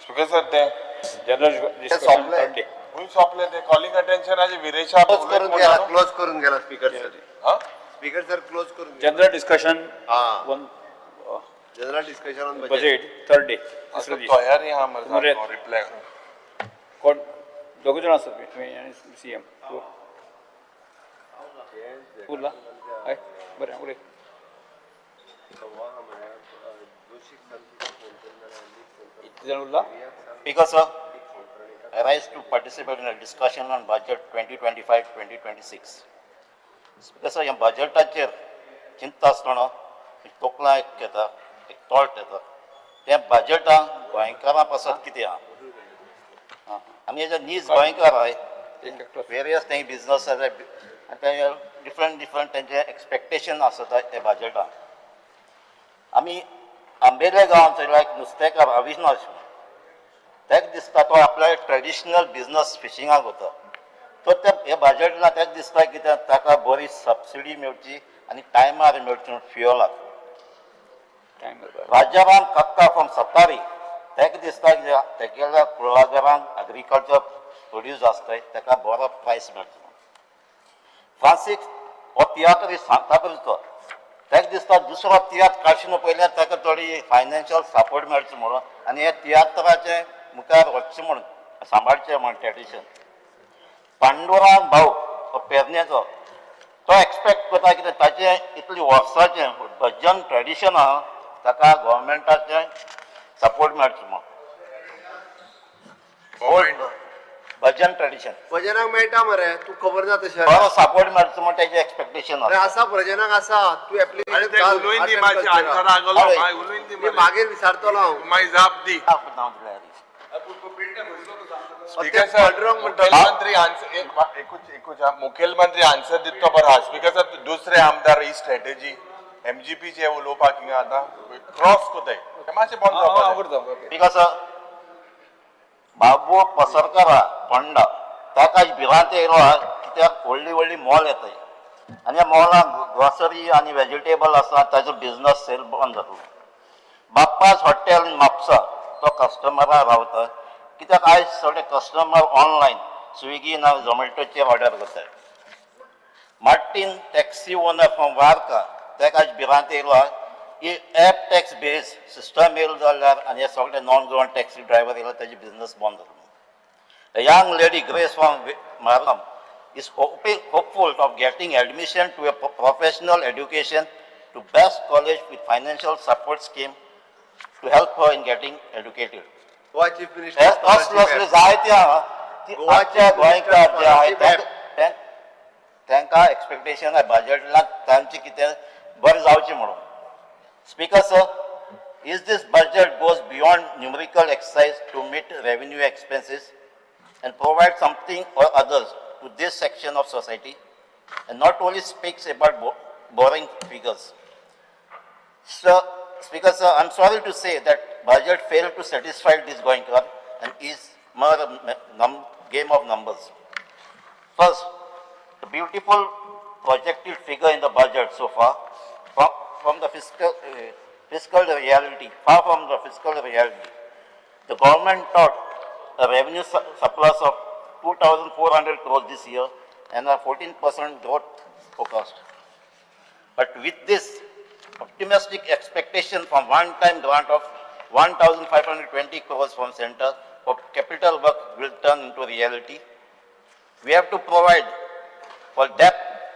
Speaker sir ते general discussion third day हुई सोपले ते कॉलिंग अटेन्शन आज विरेशा क्लोज करून गेला स्पीकर सर. हाँ स्पीकर सर क्लोज करून गेला. जनरल डिस्कशन हाँ. One general discussion on budget third day तिसरे दीस तयारी हा उमरे. मला रिप्लाय कोण दोघ जण असतात तुम्ही आणि सीएम उरला हय बरें उलय इतले जाण उरला Because I rise to participate in a discussion on budget 2025-2026. Because ह्या बजेटाचेर चिंता आसतना तोखला एक घेता एक थॉट येता त्या बजेटान गोंयकारां पासत कितें आहा आमी हेजे नीज गोंयकार आहाय वेरियस तें बिजनस आनी ते डिफरंट तेंचे एक्सपेक्टेशन आसता त्या बजेटान आमी आंबेले गांवांत लायक नुस्तेकार अविनाश तेक दिसता तो आपल्या ट्रेडिशनल बिजनस फिशिंगाक वता तो ते हे बजेटान तेक दिसता कितें ताका बरी सबसिडी मेळची आनी टायमार मेळची म्हूण फ्युअलाक राजाराम कक्का फ्रॉम सत्तारी तेका दिसता कितें तेगेल्या कुळागरांक एग्रीकल्चर प्रोड्यूस आसताय ताका बरो प्रायस मेळचो फ्रांसीक हो तियात्र सांताक्रूजचो तेका दिसता दुसरो तियात्र काडचे पयलें ताका थोडी फायनान्शियल सपोर्ट मेळचो म्हणून आनी हे तियात्राचें मुखार वचचें म्हूण सांबाळचें म्हूण ट्रेडिशन पांडुरंग भाऊ पेरनेचो तो एक्सपेक्ट करता कितें ताचें इतली वर्साचें भजन ट्रेडिशन आहा ताका गोवोरमेंटाचें सपोर्ट मेळचो म्हूण ओल्ड भजन ट्रेडिशन भजनाक मेळटा मरे तू खबर ना तशें बरो सपोर्ट मेळचो म्हूण तेजें एक्सपेक्टेशन अरे आसा आसा भजनाक आसा तू एप्लिकेशन उलोवन दी माझी आन्सर आगलो हय. माय उलोवन दी मी मागीर विचारतलो हांव माय जाप दी नांव दिल्यार स्पीकर सर मुख्यमंत्री आन्सर एकूच मुख्यमंत्री आन्सर दितो बरो आहा स्पीकर सर दुसरे आमदार ही स्ट्रॅटेजी एमजीपी चे उलोवपाक हिंगा आतां क्रॉस कोताय ते मातशें बंद जावपाक आवडता बिकॉज बाबू पसरकर पंडा ताका भिरांत येयलो कित्याक व्हडली मॉल येताय आनी ह्या मॉलाक ग्रॉसरी आनी वेजिटेबल आसा ताजो बिजनस सेल बंद जातलो बाप्पाज हॉटेल इन म्हापसा तो कस्टमरां रावता कित्याक आयज सगळे कस्टमर ऑनलायन स्विगी ना झोमॅटोचेर ऑर्डर करतात मार्टीन टॅक्सी ओनर फ्रॉम वार्का ताका आज भिरांत येयलो एप टॅक्स बेज सिस्टम येयलो जाल्यार आनी हे सगळे नॉन गव्हर्मेंट टॅक्सी ड्रायव्हर येयलो ताजे बिजनस बंद जातलो young lady Grace from Margao is hopeful of getting admission to a professional education to best college with financial support scheme to help her in getting educated. Goa chief minister असले जायते गोवाचे गोंयकार जे आहाय तांकां एक्सपेक्टेशन आहे बजेटाक तांचे कितें बरें जावचें म्हणून speaker sir is this budget goes beyond numerical exercise to meet revenue expenses and provide something or others to this section of society and not only speaks about boring figures. So, Speaker sir, I'm sorry to say that budget failed to satisfy this Goinkar and is more a game of numbers. First, the beautiful projected figure in the budget so far from the fiscal reality, far from the fiscal reality. The government thought a revenue surplus of 2,400 crores this year and a 14% growth forecast. But with this optimistic expectation from one-time grant of 1,520 crores from center for capital work will turn into reality. We have to provide for debt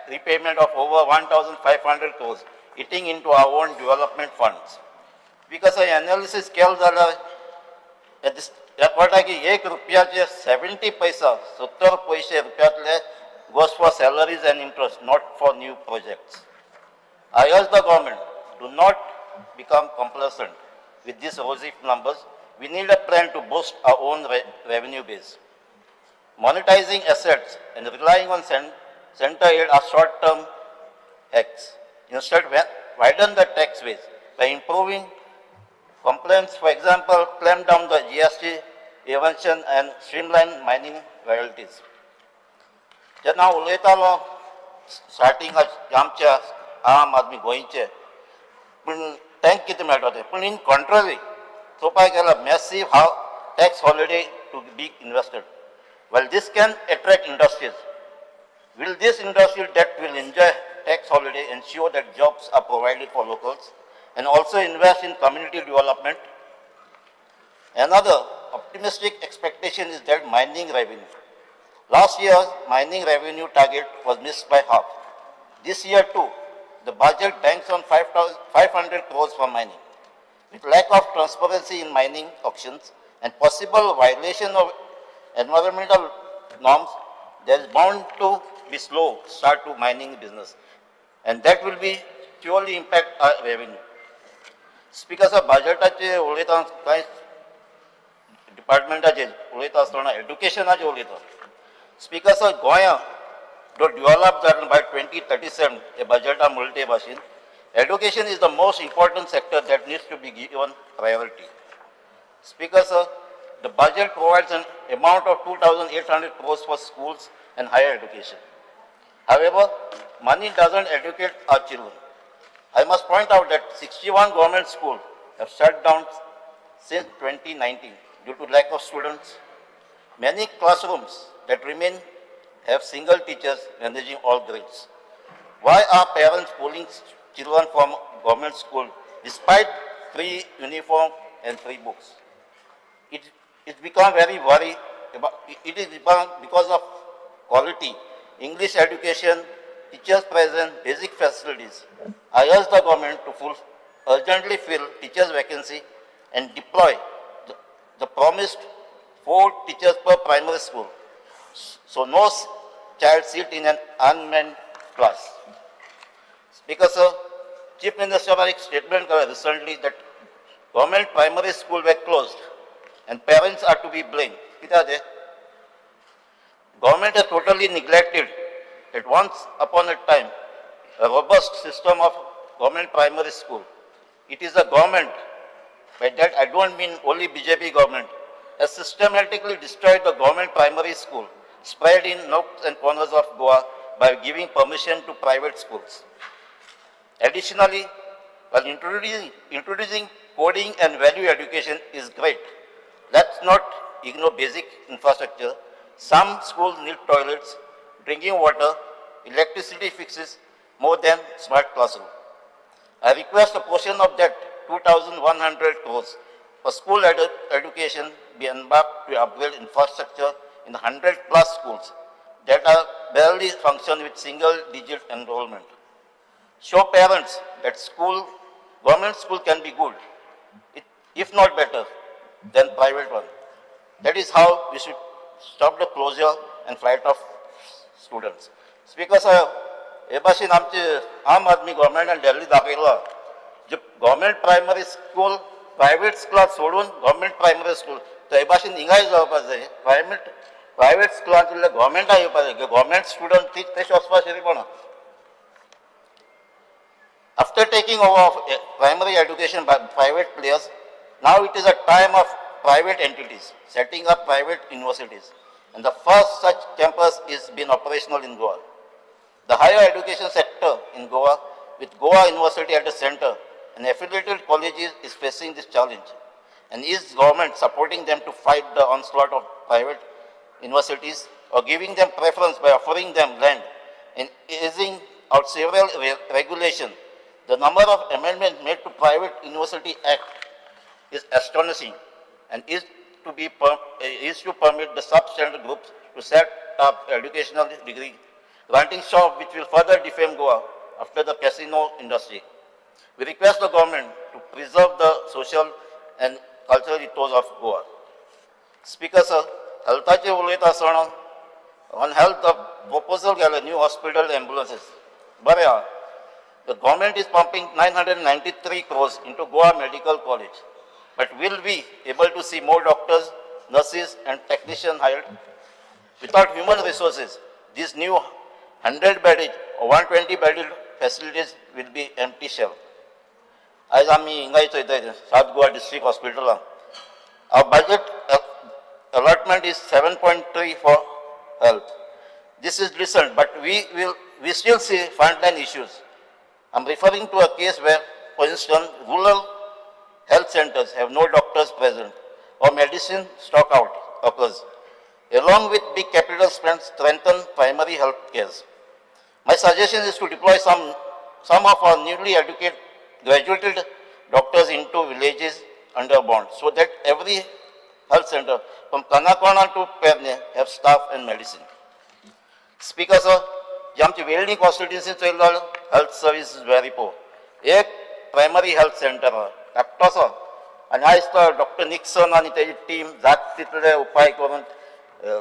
repayment of over 1,500 crores, eating into our own development funds. Because our analysis at this दाखवता की ₹1 70 पैसा 70 पैसे रुपयातले goes for salaries and interest, not for new projects. I urge the government, do not become complacent with these rosy numbers. We need a plan to boost our own revenue base. Monetizing assets and relying on center aid are short-term hacks. Instead, widen the tax base by improving compliance. For example, clamp down the GST evasion and streamline mining royalties. जेन्ना हांव उलयतालो starting आमच्या आम आदमी गोंयचे पूण तांकां कितें मेळटा तें पूण इन कॉन्ट्ररी चोवपाक गेल्यार मॅसीव tax holiday to be invested. While this can attract industries, will this industrial debt will enjoy tax holiday, ensure that jobs are provided for locals, and also invest in community development? Another optimistic expectation is that mining revenue. Last year's mining revenue target was missed by half. This year too, the budget banks on 500 crores for mining. With lack of transparency in mining auctions and possible violation of environmental norms, there is bound to be slow start to mining business, and that will be surely impact our revenue. Speaker sir, budgetaचे उलयता काय डिपार्टमेंटाचे उलयता आसतना एड्युकेशनाचे उलयता. Speaker sir, गोंया जो develop जातलो by 2037 हे बजेटा म्हणटे भाशेन, education is the most important sector that needs to be given priority. Speaker sir, the budget provides an amount of 2,800 crores for schools and higher education. However, money doesn't educate our children. I must point out that 61 government schools have shut down since 2019 due to lack of students. Many classrooms that remain have single teachers managing all grades. Why are parents pulling children from government school despite free uniform and free books? It's become very worry. It is because of quality, English education, teachers present, basic facilities. I urge the government to urgently fill teachers' vacancy and deploy the promised 4 teachers per primary school, so no child sit in an unmanned class. Speaker sir, Chief Minister had a statement recently that government primary schools were closed and parents are to be blamed. Government has totally neglected that once upon a time a robust system of government primary school. It is the government, by that I don't mean only BJP government, has systematically destroyed the government primary school spread in nooks and corners of Goa by giving permission to private schools. Additionally, while introducing coding and value education is great, let's not ignore basic infrastructure. Some schools need toilets, drinking water, electricity fixes more than smart classroom. I request a portion of that 2,100 crores for school education be embarked to upgrade infrastructure in 100 plus schools that are barely function with single digit enrollment. Show parents that government school can be good, if not better, than private one. That is how we should stop the closure and flight of students. Speaker sir, हे भाशेन आमचे आम आदमी गव्हर्मेंटान दिल्ली दाखयला जे government primary school private स्कुलां सोडून government primary school ते भाशेन हिंगाय जावपाक जाय. प्रायव्हेट स्कुलांतले गव्हर्मेंटा येवपाक जाय. गव्हर्मेंट स्टुडंट तेच वचपाक शिरीपणा. After taking over of primary education by private players, now it is a time of private entities setting up private universities, and the first such campus is been operational in Goa. The higher education sector in Goa, with Goa University at the center and affiliated colleges, is facing this challenge, and is government supporting them to fight the onslaught of private universities, or giving them preference by offering them land and easing out several regulations? The number of amendments made to Private University Act is astonishing, and is to permit the substandard groups to set up educational degree granting shop, which will further defame Goa after the casino industry. We request the government to preserve the social and cultural ethos of Goa. Speaker sir, healthaचे उलयता आसतना on health the proposal गेले new hospital ambulances. बरें आहा. The government is pumping 993 crores into Goa Medical College. But will we able to see more doctors, nurses and technicians hired? Without human resources, these new 100-bedded or 120-bedded facilities will be empty shell. As आम्ही हिंगायचो येता South Goa District Hospital. Our budget allotment is 7.3 for health. This is decent, but we still see frontline issues. I'm referring to a case where, for instance, rural health centers have no doctors present. or medicine stock out occurs. Along with big capital spend, strengthen primary health care. My suggestion is to deploy some of our newly graduated doctors into villages under bond so that every health center from Kanakona to Perne have staff and medicine. Speaker sir, जे आमची वेल्डिंग constituency चयलो health service is very poor एक primary health centre धाकटोसो आनी आयज तो doctor Nixon आनी तेजी टीम जाता तितले उपाय करून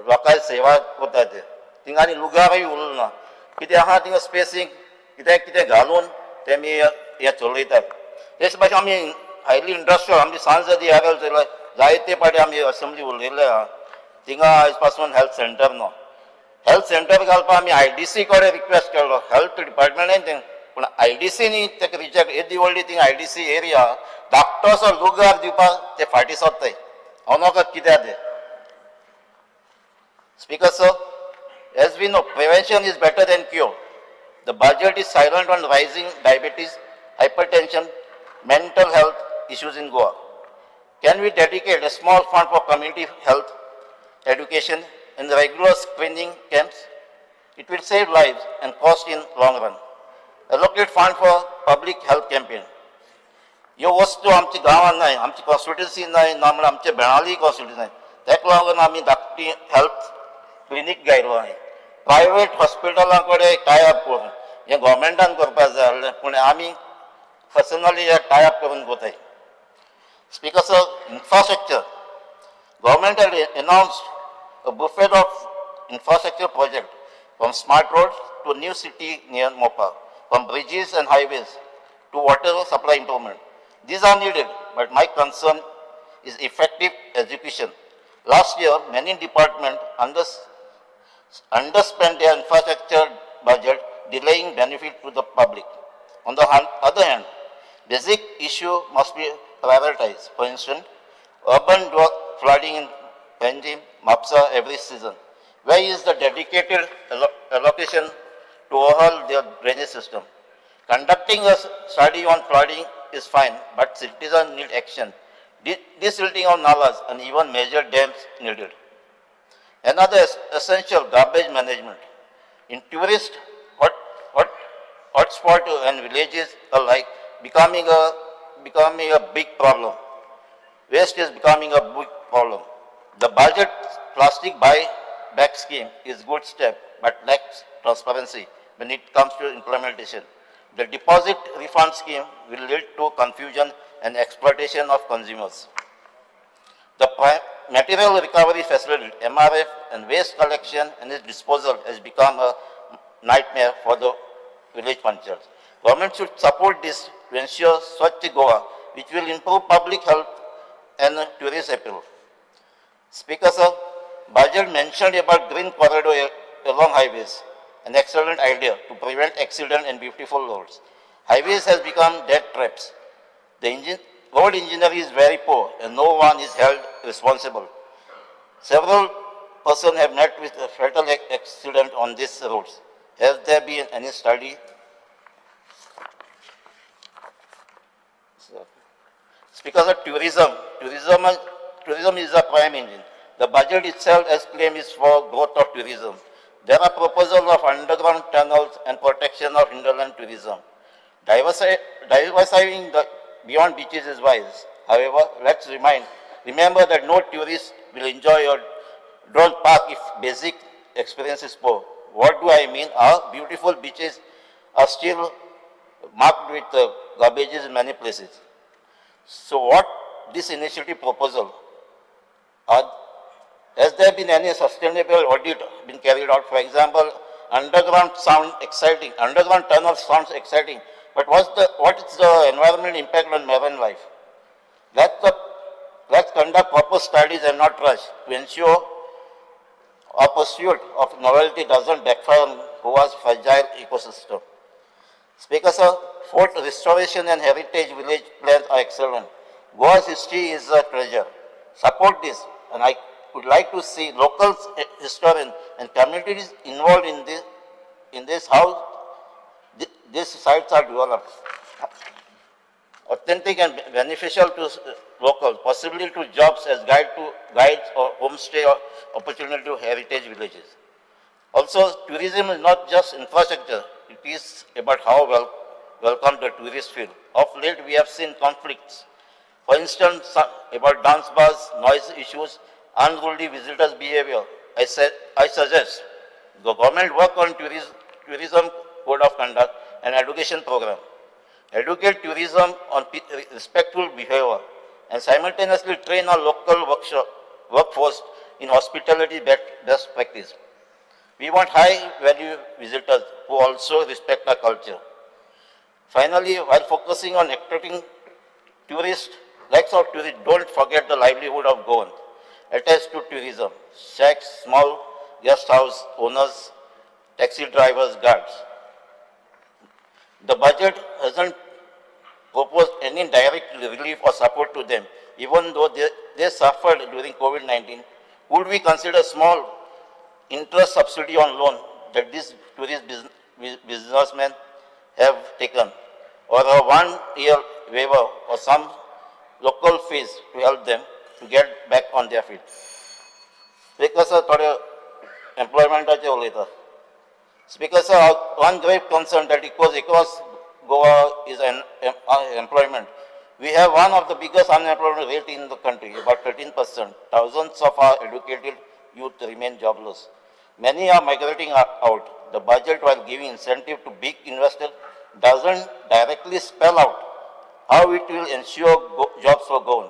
लोकांची सेवा करता ते थिंगा आनी लुगारय उरलो ना कितें आहा थिंगा स्पेसींग कितें कितें घालून तेमी हे चलयतात तेच भाशेन आमी हायली इंडस्ट्रियल आमची सांज आरएल चयलो जायते पाटी आमी असेंब्ली उलयल्ले आहा थिंगा आयज पासून health centre no health centre घालपाक आमी आयडीसी कडेन रिक्वेस्ट केल्लो हेल्थ डिपार्टमेंटान तें पूण आयडीसीनी तेका रिजेक्ट येदी व्हडली थिंगा आयडीसी एरिया धाकटोसो लुगार दिवपाक ते फाटी सरताय हांव नकळो कित्याक ते Speaker sir, as we know, prevention is better than cure. The budget is silent on rising diabetes, hypertension, mental health issues in Goa. Can we dedicate a small fund for community health, education, and regular screening camps? It will save lives and cost in long run. Allocate fund for public health campaign. ह्यो वस्तू आमच्या गांवांत नाय, आमची constituency नाय, ना म्हणल्यार आमच्या बेळाली कॉन्स्टिट्युन्सी नाय. ताका लागून आमी धाकटी हेल्थ क्लिनीक घायलो आहाय. प्रायवेट हॉस्पिटलां कडेन टायअप करून हें गव्हर्मेंटान करपाक जाय आसलें पूण आमी पर्सनली हे टायअप करून करताय. Speaker sir, infrastructure. Government had announced a buffet of infrastructure project from smart roads to new city near Mopa, from bridges and highways to water supply improvement. These are needed, but my concern is effective execution. Last year, many departments underspent their infrastructure budget, delaying benefit to the public. On the other hand, basic issue must be prioritized. For instance, urban flooding in Panjim, Mapsa every season. Where is the dedicated allocation to overhaul their drainage system? Conducting a study on flooding is fine, but citizens need action. Desilting of nalas and even major dams needed. Another essential garbage management. In tourist hotspot and villages alike, becoming a big problem. Waste is becoming a big problem. The budget plastic buyback scheme is good step, but lacks transparency when it comes to implementation. The deposit refund scheme will lead to confusion and exploitation of consumers. The material recovery facility, MRF, and waste collection and its disposal has become a nightmare for the village panchayats. Government should support this to ensure Swachh Goa, which will improve public health and tourist appeal. Speaker sir, budget mentioned about green corridor along highways, an excellent idea to prevent accident and beautiful roads. Highways has become death traps. The road engineering is very poor and no one is held responsible. Several persons have met with a fatal accident on these roads. Has there been any study? Speaker of tourism is a prime engine. The budget itself, as claimed, is for growth of tourism. There are proposals of underground tunnels and protection of hinterland tourism. Diversifying the beyond beaches is wise. However, let's remember that no tourist will enjoy your drone park if basic experience is poor. What do I mean? Our beautiful beaches are still marked with garbages in many places. So what this initiative proposal? Has there been any sustainable audit been carried out? For example, underground tunnel sounds exciting, but what is the environmental impact on marine life? Let's conduct proper studies and not rush to ensure our pursuit of novelty doesn't backfire on Goa's fragile ecosystem. Speaker sir, fort restoration and heritage village plans are excellent. Goa's history is a treasure. Support this, and I would like to see local historians and communities involved in this how these sites are developed. authentic and beneficial to locals, possibly to jobs as guides or homestay or opportunity to heritage villages. Also, tourism is not just infrastructure, it is about how welcome the tourists feel. Of late, we have seen conflicts. For instance, about dance bars, noise issues, unruly visitors' behavior. I suggest the government work on tourism code of conduct and education program. Educate tourism on respectful behavior and simultaneously train our local workforce in hospitality best practice. We want high-value visitors who also respect our culture. Finally, while focusing on attracting tourists, lakhs of tourists, don't forget the livelihood of Goan attached to tourism. Shacks, small guest house owners, taxi drivers, guards. The budget hasn't proposed any direct relief or support to them, even though they suffered during COVID-19. Would we consider small interest subsidy on loan that these tourist businessmen have taken, or a 1 year waiver or some local fees to help them to get back on their feet? Speaker sir, थोडे employmentचे उलयता. Speaker sir, one grave concern that across Goa is employment. We have one of the biggest unemployment rate in the country, about 13%. Thousands of our educated youth remain jobless. Many are migrating out. The budget, while giving incentive to big investors, doesn't directly spell out how it will ensure jobs for Goan.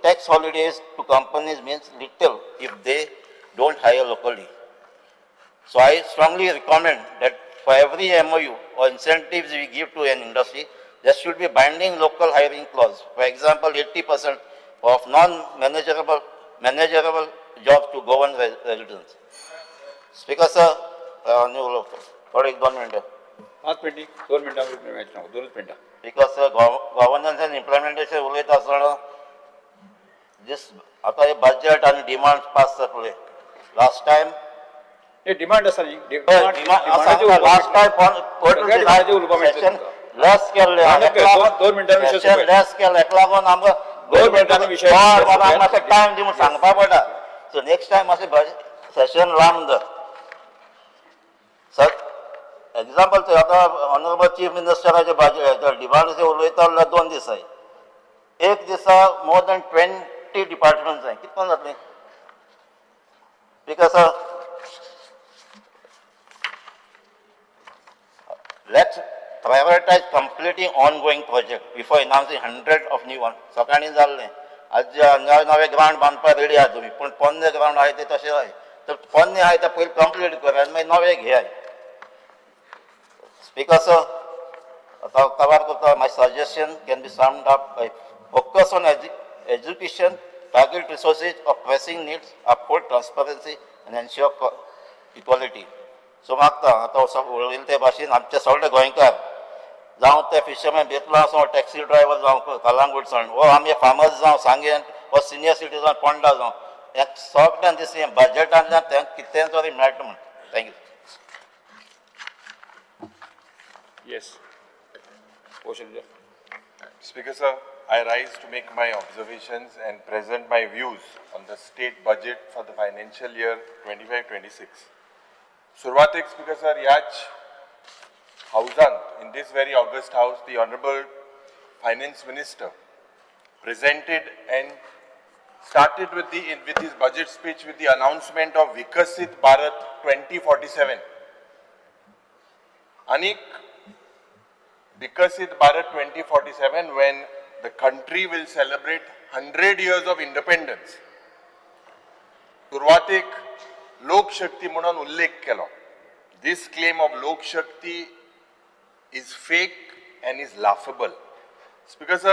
Tax holidays to companies means little if they don't hire locally. So I strongly recommend that for every MOU or incentives we give to an industry, there should be binding local hiring clause. For example, 80% of non-manageable jobs to Goan residents. Speaker sir, थोडे 1-2 मिनिटं. 5 मिनिटी 2 मिनिटां 2 मिनिटां. Because governance and implementation उलयता आसतना आता हे budget आणि demand pass जातले. Last time हे demand आसा न्ही last time session less केल्ले दोन मिनटां विशय session less केल्ले हेका लागून आमकां 2 मिनटांनी विशय मातसो टायम दिवन सांगपा पडटा. So next time मातशें session लांब दर. सर एक्झाम्पल ते आता ऑनरेबल चीफ मिनिस्टराचे बजेट डिमांड उलयता जाल्यार 2 दीस जाय. एक दिसा मोर दॅन 20 डिपार्टमेंट जाय कितकोन जातलें? Because let's prioritize completing ongoing project before announcing hundreds of new ones. सकाळी जाल्लें आज नवे ग्राउंड बांदपाक रेडी आहा तुमी, पूण पोन्ने ग्राउंड आहाय ते तशें जाय. तर पोन्ने आहाय ते पयलीं कंप्लीट कर आनी मागीर नवे घेयाय. Speaker sir, cover करता, my suggestion can be summed up by focus on education, target resources of pressing needs, uphold transparency and ensure equality. So मागता आता उरले ते भाशेन आमचे सगळे गोंयकार जावं ते फिशरमॅन बेतला आसूं टॅक्सी ड्रायव्हर जावं कलांगूटसान वो आमचे फार्मर्स जावं सांगेन वो सिनियर सिटीजन पोंडा जावं ह्या सगळ्यांक दिसलें बजेटांतल्यान तांकां कितें तरी मेळटा म्हण. Thank you. Yes question. Speaker sir, I rise to make my observations and present my views on the state budget for the financial year 25-26. सुरवातेक Speaker sir, याच हाउसान, in this very august house, the Honorable Finance Minister presented and started with his budget speech with the announcement of Vikasit Bharat 2047. Anik Vikasit Bharat 2047, when the country will celebrate 100 years of independence. सुरवातेक Lok Shakti म्हणून उल्लेख केलो. This claim of Lok Shakti is fake and is laughable. Because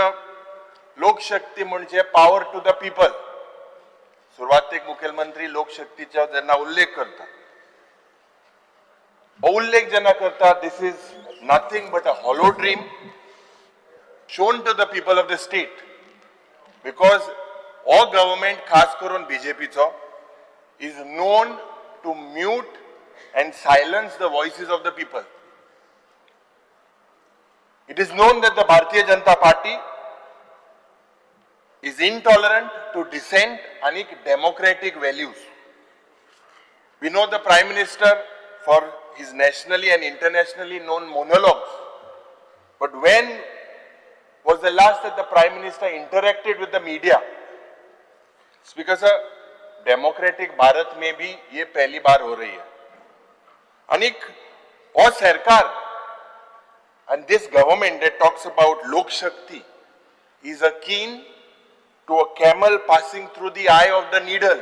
Lok Shakti म्हणजे power to the people. सुरवातेक मुख्यमंत्री लोक शक्तीचा जेन्ना उल्लेख करता, उल्लेख जेन्ना करता, this is nothing but a hollow dream shown to the people of the state. Because all government, खास करून BJPचो, is known to mute and silence the voices of the people. It is known that the Bharatiya Janata Party is intolerant to dissent and democratic values. We know the Prime Minister for his nationally and internationally known monologues. But when was the last that the Prime Minister interacted with the media? Speaker sir, democratic Bharat में भी ये पहली बार हो रही है. अनिक और सरकार and this government that talks about Lok Shakti is akin to a camel passing through the eye of the needle.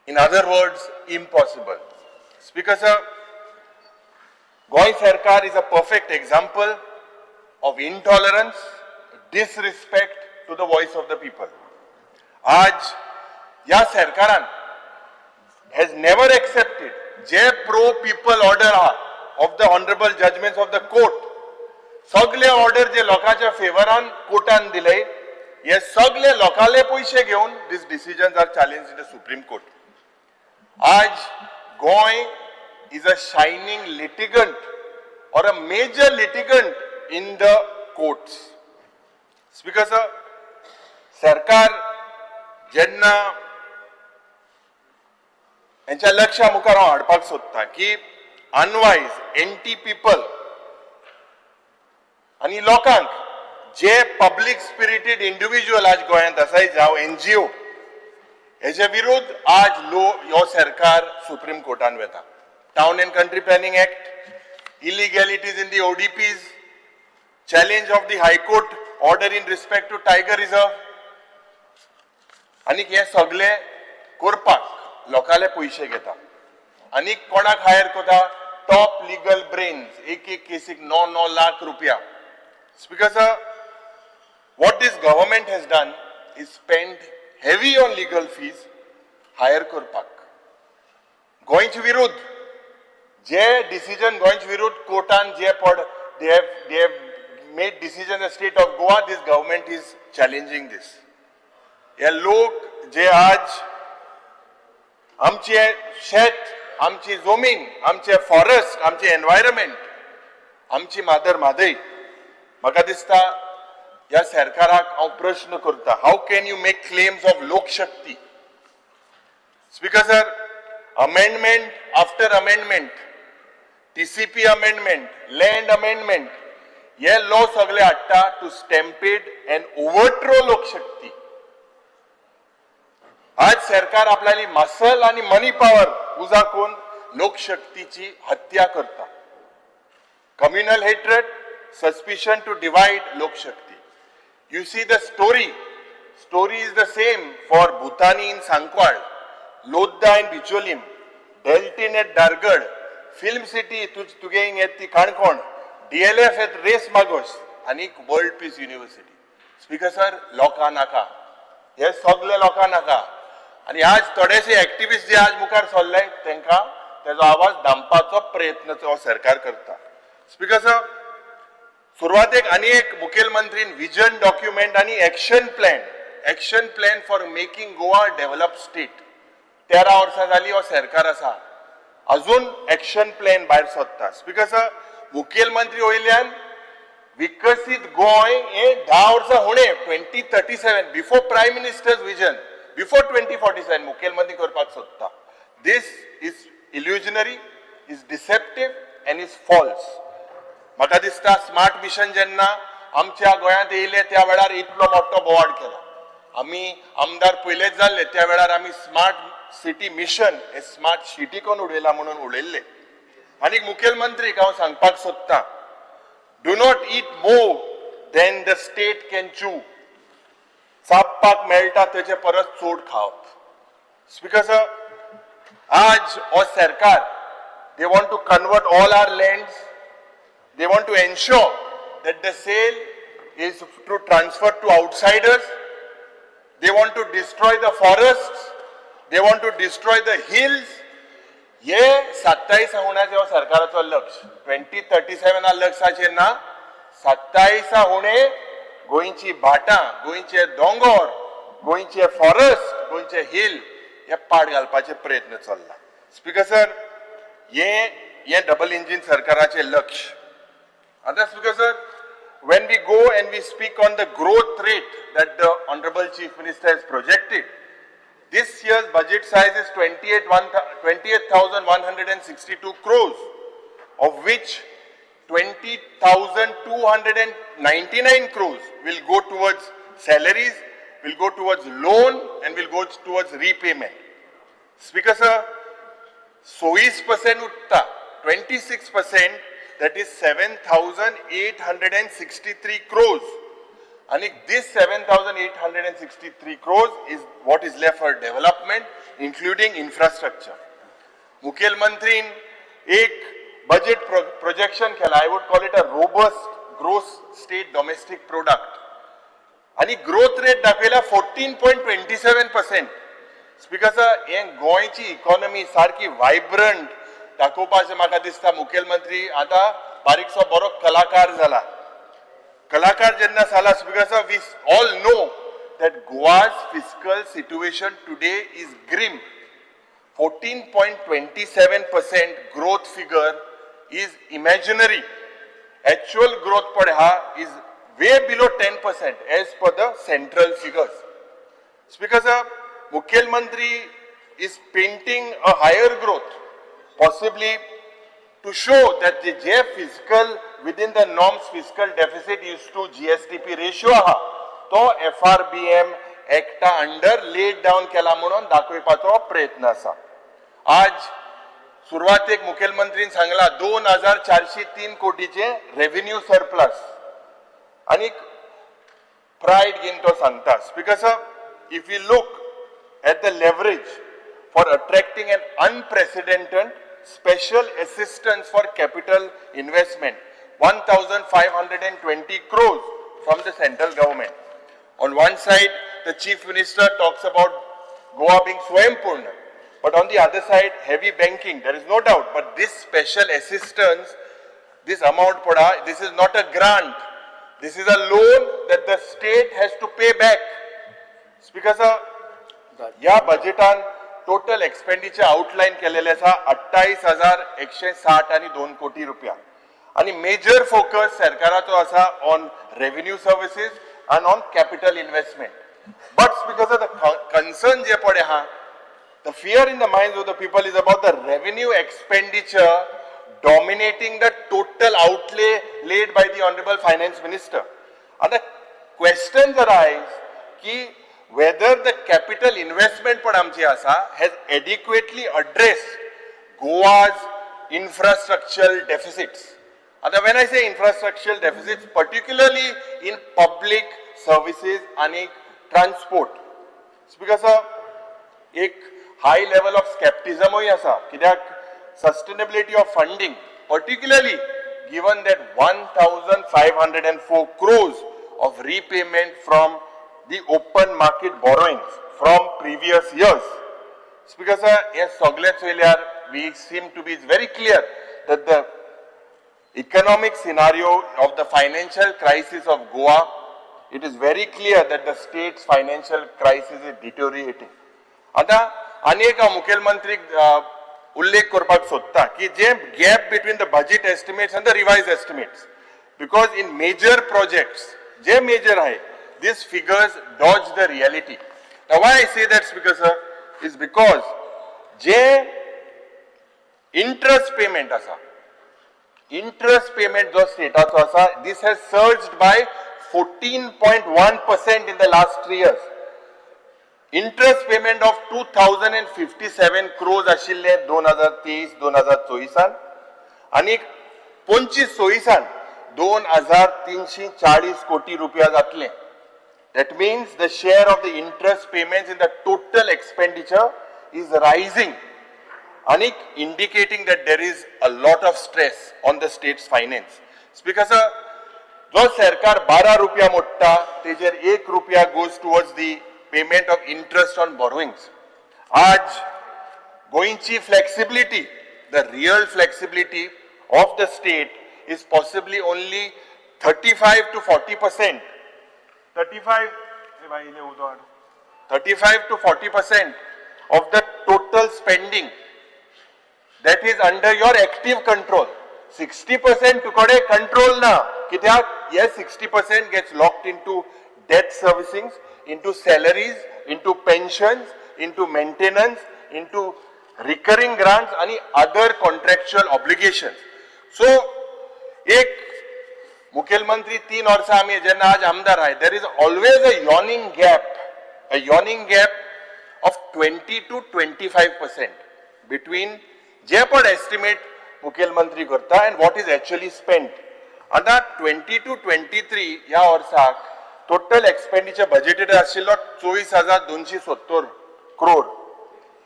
In other words, impossible. Speaker sir, Goy Sarkar is a perfect example of intolerance, disrespect to the voice of the people. आज या सरकारान has never accepted जे pro-people order of the honorable judgments of the court. सगळे order जे लोकांच्या फेवरान कोर्टान दिले, हे सगळे लोकांले पैसे घेऊन these decisions are challenged in the Supreme Court. आज गोय is a shining litigant or a major litigant in the courts. Speaker sir, सरकार जेन्ना यांच्या लक्षा मुखार हाडपाक सोदता की अनवाइज एंटी पीपल आणि लोकांक जे पब्लिक स्पिरिटेड इंडिव्हिज्युअल आज गोंयांत आसाय जावं एनजीओ हेजे विरुद्ध आज ह्यो सरकार सुप्रीम कोर्टान वता. Town end country planning act, illegalities in the ODPs, challenge of the High Court order in respect to Tiger Reserve. आणि हे सगळे करपाक लोकांले पैसे घेता आणि कोणाक हायर करता? टॉप लीगल ब्रेन्स, एक केसीक 9 लाख रुपया. Speaker sir, what this government has done is spend heavy on legal fees hire करपाक. गोंयचे विरुद्ध जे डिसिजन गोंयचे विरुद्ध कोर्टान जे पड they have made decision the state of Goa, this government is challenging this. हे लोक जे आज आमचे शेत, आमची जमीन, आमचे फॉरेस्ट, आमचे एन्व्हायरमेंट, आमची मादर मादय, म्हाका दिसता ह्या सरकाराक हांव प्रश्न करता, how can you make claims of Lok Shakti? Speaker sir, amendment after amendment, TCP amendment, land amendment, हे लॉ सगळे हाडटा टू स्टॅम्पेड अँड ओव्हरथ्रो लोक शक्ती. आज सरकार आपल्याली मसल आणि मनी पॉवर उजा करून लोकशक्तीची हत्या करता. Communal hatred, suspicion to divide Lokshakti. You see the story is the same for Bhutani in Sancoale, Lodha in Bicholim, Deltin at Dhargal, film city तुगेंग एट ती काणकोण, DLF एट रेस मागोस आणि world peace university. Speaker sir, लोकां नाका, हे सगळे लोकां नाका. आणि आज थोडेसे ऍक्टिव्हिस्ट जे आज मुखार सरले तांकां तेजो आवाज दामपाचो प्रयत्न सरकार करता. स्पीकर सर, सुरवातेक आनी एक मुखेलमंत्रीन विजन डॉक्युमेंट आणि action plan for making Goa develop state. 13 वर्सां जाली हो सरकार आसा, अजून एक्शन प्लॅन भायर सोदता. स्पीकर सर, मुखेलमंत्री वयल्यान विकसीत गोंय हे 10 वर्सां होणे 2037 before prime ministers vision, before 2047 मुखेलमंत्री करपाक सोदता. This is illusionary, is deceptive and is false. म्हाका दिसता स्मार्ट मिशन जेन्ना आमच्या गोंयांत येयले त्या वेळार इतलो मोठो बोवाड केला. आमी आमदार पयलेच जाल्ले त्या वेळार आमी स्मार्ट सिटी मिशन हे स्मार्ट सिटी कोण उडयला म्हणून उडयल्ले. आनी मुखेलमंत्रीक हांव सांगपाक सोदता, do not eat more than the state can चू. चापपाक मेळटा तेचे परस चोड खावप. स्पीकर सर, आज हो सरकार they want to convert all our lands. They want to ensure that the sale is to transfer to outsiders. They want to destroy the forests. They want to destroy the hills. हे 27 होण्याचे सरकाराचं लक्ष 2037 लक्षाचे ना. 27 होणे गोंयची भाटां, गोंयचे दोंगर, गोंयचे फॉरेस्ट, गोंयचे हिल हे पाड घालपाचे प्रयत्न चल्ला. स्पीकर सर, हे हे डबल इंजिन सरकाराचे लक्ष. And that's because, sir, when we go and we speak on the growth rate that the Honorable Chief Minister has projected, this year's budget size is 28,162 crores, of which 20,299 crores will go towards salaries, will go towards loan, and will go towards repayment. Speaker, sir, 26% utta, 26%, that is 7,863 crores. And this 7,863 crores is what is left for development, including infrastructure. Mukhyamantri एक budget projection केला, I would call it a robust gross state domestic product. आणि growth rate दाखवला 14.27%. Speaker, sir, हे गोंयची economy सारखी vibrant दाखोवपाचें म्हाका दिसता मुखेलमंत्री आता बारीकसो बरो कलाकार जाला. कलाकार जेन्ना जाला, Speaker, sir, we all know that Goa's fiscal situation today is grim. 14.27% growth figure is imaginary. Actual growth padha is way below 10% as per the central figures. Speaker, sir, Mukhyamantri is painting a higher growth, possibly to show that the fiscal within the norms fiscal deficit is to GSTP ratio aha to FRBM act under laid down केला म्हणून दाखोवपाचो प्रयत्न आसा. आज सुरवातेक मुखेलमंत्रीन सांगला 2,403 कोटीचे revenue surplus आणि pride घेवन तो सांगता. Speaker, sir, if we look at the leverage for attracting an unprecedented special assistance for capital investment, 1,520 crores from the central government. On one side, the Chief Minister talks about Goa being Swaympurna, but on the other side, heavy banking, there is no doubt. But this special assistance, this amount, this is not a grant. This is a loan that the state has to pay back. Speaker, sir, या बजेटान total expenditure outline केलेले आसा 28,162 कोटी रुपया आणि major focus सरकाराचो आसा on revenue services and on capital investment. But because of the concern je pade ha, the fear in the minds of the people is about the revenue expenditure dominating the total outlay laid by the Honorable Finance Minister. And the questions arise ki whether the capital investment padamchi asa has adequately addressed Goa's infrastructural deficits. And when I say infrastructural deficits, particularly in public services and transport. Because एक high level of skepticism hoy asa kidak sustainability of funding, particularly given that 1,504 crores of repayment from the open market borrowings from previous years. Because yes, we seem to be very clear that the economic scenario of the financial crisis of Goa, it is very clear that the state's financial crisis is deteriorating. आता अनेक मुखेलमंत्री उल्लेख करपाक सोदता की जे gap between the budget estimates and the revised estimates, because in major projects जे major आहे, these figures dodge the reality. Now why I say that, Speaker, sir, is because जे interest payment asa, interest payment जो स्टेटाचो आसा, this has surged by 14.1% in the last 3 years. Interest payment of 2,057 crores आशिल्ले 2023-2024 आणि 25-26 2,340 कोटी रुपया जातले. That means the share of the interest payments in the total expenditure is rising, and indicating that there is a lot of stress on the state's finance. Speaker, sir, जो सरकार 12 रुपया मोडटा तेजेर 1 रुपया goes towards the payment of interest on borrowings. आज गोंयची flexibility, the real flexibility of the state is possibly only 35 to 40%. 35 to 40% of the total spending. that is under your active control. 60% tukade control na. Kityak? Yes, 60% gets locked into debt servicing, into salaries, into pensions, into maintenance, into recurring grants and other contractual obligations. So, एक मुख्यमंत्री 3 वर्ष आम्ही जेन्ना आज आमदार आहे, there is always a yawning gap of 20 to 25% between जे पण estimate मुख्यमंत्री करता and what is actually spent. आता 20 to 23 या वर्षाक total expenditure budgeted आशिल्लो 24,270 crore.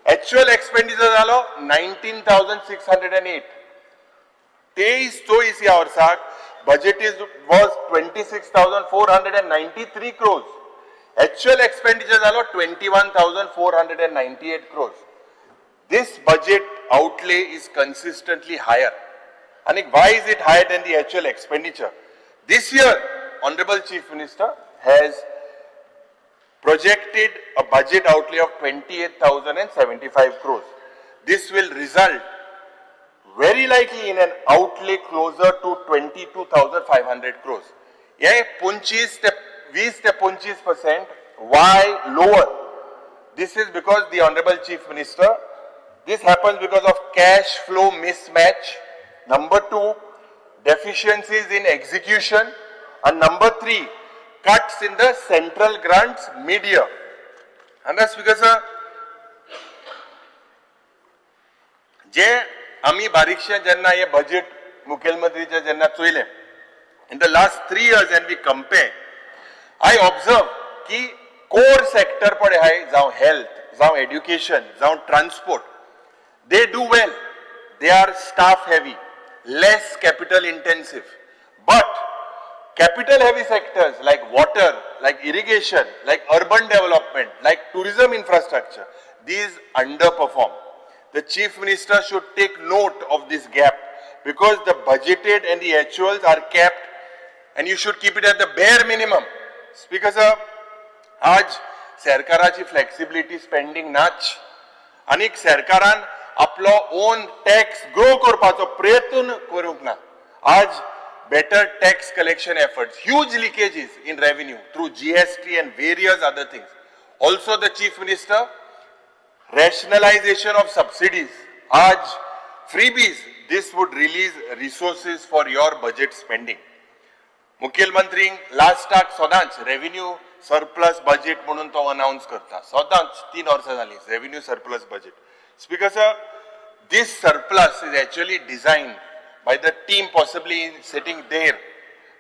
Actual expenditure झालो 19,608. 23-24 या वर्षाक budget was 26,493 crores. Actual expenditure झालो 21,498 crores. This budget outlay is consistently higher. And why is it higher than the actual expenditure? This year, Honorable Chief Minister has projected a budget outlay of 28,075 crores. This will result very likely in an outlay closer to 22,500 crores. Yeah, 20 to 25%. Why lower? This is because the Honorable Chief Minister, this happens because of cash flow mismatch. Number 2, deficiencies in execution. And number 3, cuts in the central grants mid-year. And that's because जे आम्ही बारीकशे जेन्ना हे budget मुख्यमंत्रीचे जेन्ना चोयले, in the last 3 years and we compare, I observe की core sector पडे आहे, जावं health, जावं education, जावं transport, they do well. They are staff heavy, less capital intensive. But capital heavy sectors like water, like irrigation, like urban development, like tourism infrastructure, these underperform. The Chief Minister should take note of this gap because the budgeted and the actuals are capped and you should keep it at the bare minimum. Speaker sir, आज सरकाराची flexibility spending नाच आणि सरकारान आपलो own tax grow करपाचो प्रयत्न करूंक ना. आज better tax collection efforts, huge leakages in revenue through GST and various other things. Also the Chief Minister, rationalization of subsidies. Aaj freebies, this would release resources for your budget spending. मुख्यमंत्री last टाक सदांच revenue surplus budget म्हणून तो announce करता. सदांच 3 वर्षां जाली revenue surplus budget. Speaker sir, this surplus is actually designed by the team possibly sitting there.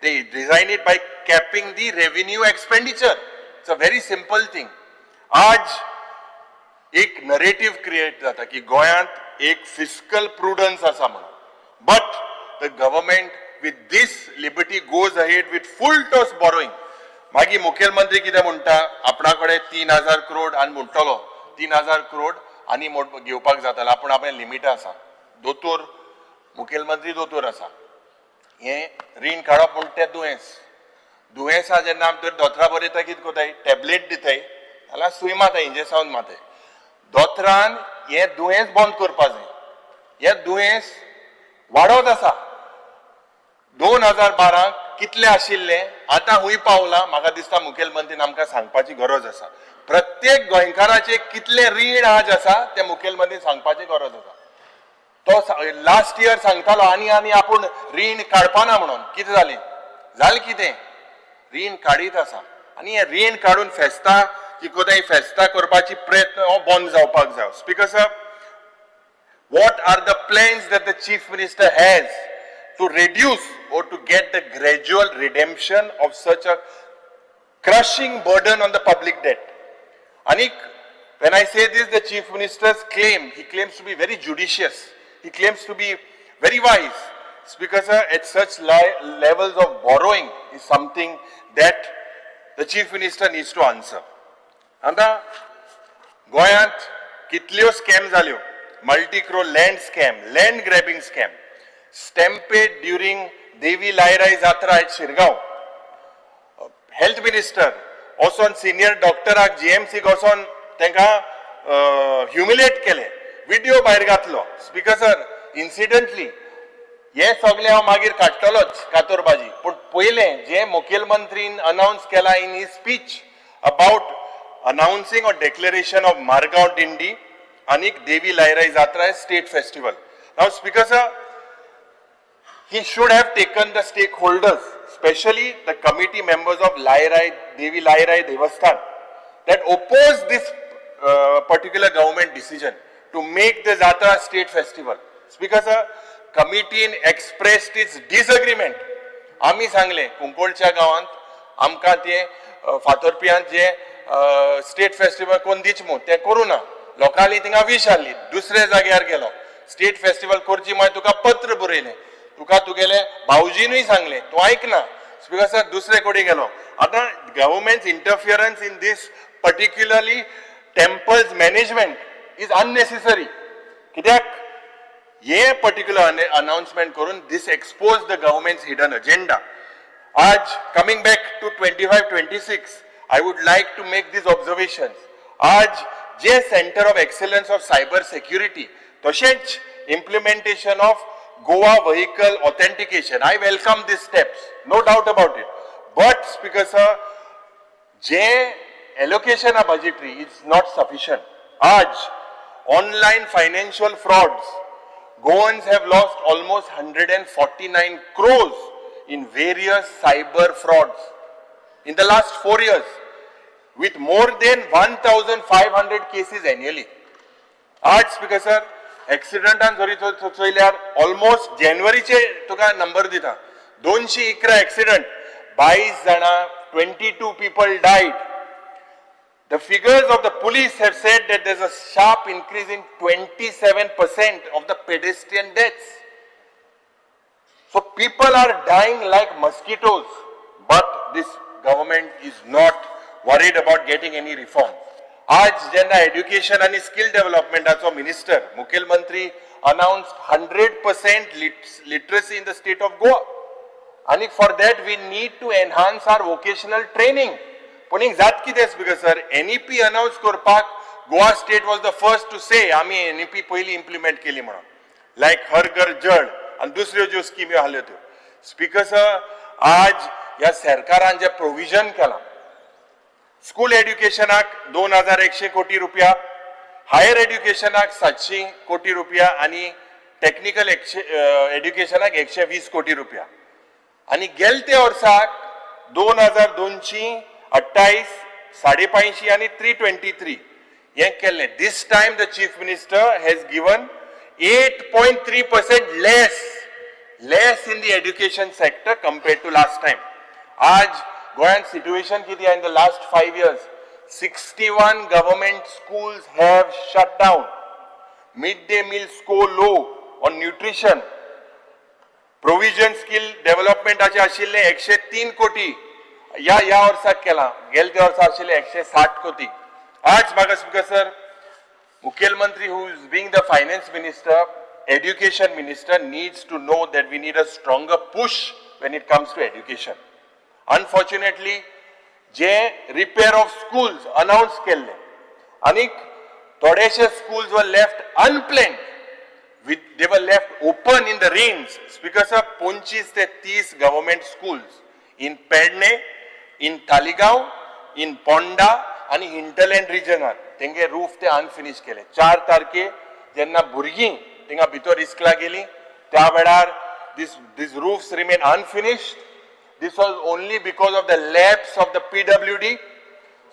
They design it by capping the revenue expenditure. It's a very simple thing. आज एक narrative create जाता की गोयांत एक fiscal prudence आसा म्हणून. But the government with this liberty goes ahead with full toss borrowing. मागी मुख्यमंत्री कितें म्हणटा, आपणाकडे 3,000 crore आणि म्हणटलो 3,000 crore आणि घेवपाक जातालो, आपूण आपणे लिमिट आसा. दोतोर मुख्यमंत्री दोतोर आसा. हे रीण काडप म्हण तें दुयेंसा जेन्ना आमी तर दोतोरा बरयता कितें कोताय, टॅबलेट दिताय, जाल्यार सुय माताय, इंजेक्शन माताय. दोतोरान हे दुयेंस बंद करपा जाय. हे दुयेंस वाडत आसा. 2012 कितले आशिल्ले, आतां हुंय पावला. म्हाका दिसता मुख्यमंत्रीन आमकां सांगपाची गरज आसा. प्रत्येक गोंयकाराचे कितले रीण आज आसा ते मुख्यमंत्रीन सांगपाची गरज आसा. तो लास्ट इयर सांगतालो आनी आपूण रीण काडपाना म्हणून. कितें जालें? जालें कितें? रीण काडीत आसा. आनी हे रीण काडून फेस्तां की कोताय फेस्तां करपाची प्रयत्न हो बंद जावपाक जाय. Speaker sir, what are the plans that the Chief Minister has to reduce or to get the gradual redemption of such a crushing burden on the public debt? Anik, when I say this, the Chief Minister's claim, he claims to be very judicious. He claims to be very wise. Speaker sir, at such levels of borrowing is something that the Chief Minister needs to answer. Anda, Goyant, कितल्यो scams जाल्यो. Multi-crore land scam, land grabbing scam, stampede during Devi Lairai Jatra at Shirgaon. Health Minister, also senior doctor GMC goson tenka humiliate kele. Video भायर घातलो speaker sir incidentally हे सगळे हांव मागीर काडटलोच कातोरबाजी पूण पयलें जे मुखेलमंत्रीन अनाउन्स केला in he speech about announcing or declaration of Margao Dindi आनीक देवी लायराई जात्रा स्टेट फेस्टिवल. नाव speaker sir he should have taken the stakeholders, especially the committee members of Devi Lairai Devasthan, that opposed this particular government decision to make the Jatra state festival. Speaker sir, committee expressed its disagreement. आम्ही सांगले कुंकोळच्या गावांत आमकां ते फातोरपियांत जे state festival कोण दिचमू ते करूं ना लोकांनी थिंगा विश हाडली दुसऱ्या जाग्यार गेलो स्टेट फेस्टिवल करची मागीर तुका पत्र बरयलें तुका तुगेले भाऊजीनूय सांगले तू ऐकना स्पीकर सर दुसरे कोडी गेलो आता government interference in this particularly temples management is unnecessary कित्याक ये पर्टिक्युलर अनाउन्समेंट करून this expose the government's hidden agenda. आज coming back to 25-26 I would like to make this observations. आज जे centre of excellence of cyber security तशेंच implementation of Goa vehicle authentication. I welcome these steps, no doubt about it. But, Speaker sir, J allocation of budgetary is not sufficient. Aj, online financial frauds, Goans have lost almost 149 crores in various cyber frauds in the last 4 years, with more than 1,500 cases annually. Aj, Speaker sir, एक्सिडेंटान जरी चोयल्यार almost जानेवारीचे तुका number दिता 211 accident 22 जाणां 22 people died. The figures of the police have said that there's a sharp increase in 27% of the pedestrian deaths. So people are dying like mosquitoes, but this government is not worried about getting any reform. आज जेन्ना education आणि skill डेव्हलपमेंटाचो minister मुखेलमंत्री announced 100% literacy in the state of Goa आणि for that we need to enhance our vocational training. पूण एक जात कितें स्पीकर सर एनईपी अनाउन्स करपाक Goa state was the first to say आमी एनईपी पयली इम्प्लिमेंट केली म्हणून लायक हर घर जल आणि दुसऱ्यो ज्यो स्किमी आसल्यो त्यो. स्पीकर सर आज ह्या सरकारान जे प्रोविजन केलां स्कूल एड्युकेशनाक 2,100 कोटी रुपया हायर एड्युकेशनाक 700 कोटी रुपया आणि टेक्निकल एड्युकेशनाक 120 कोटी रुपया आणि गेलते वर्साक 2,228 550 आणि 323 हे केल्ले. This time the chief minister has given 8.3% less in the education sector compared to last time. आज गोयन सिच्युएशन किती आहे in the last 5 years 61 government schools have shut down. Midday meal score low on nutrition. Provision skill development आचे आशिल्ले 103 कोटी या वर्साक केला गेल्या वर्सा आशिल्ले 160 कोटी. आज म्हाका स्पीकर सर मुखेलमंत्री who is being the finance minister, education minister needs to know that we need a stronger push when it comes to education. Unfortunately, जे रिपेअर ऑफ स्कूल्स अनाउन्स केल्ले आणि थोडेशे स्कूल्स वर left unplanned they were left open in the rains. Speaker sir, 25 ते 30 government schools in Pedne, in Taligaon, in Ponda आणि hinterland regional तेंगे roof ते unfinished केले. 4 तारखे जेन्ना भुरगीं थिंगा भितर इस्कला गेली त्या वेळार these roofs remain unfinished. This was only because of the lapse of the PWD.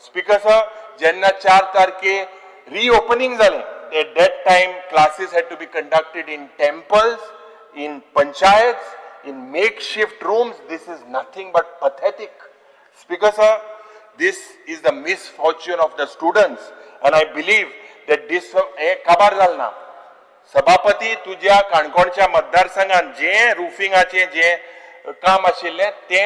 Speaker sir, jenna 4 तारखे reopening zale, at that time classes had to be conducted in temples, in panchayats, in makeshift rooms. This is nothing but pathetic. Speaker sir, this is the misfortune of the students, and I believe that this kabar zalna. सभापती तुझ्या काणकोणच्या मतदारसंघात जे रूफिंगाचे जे काम आशिल्ले ते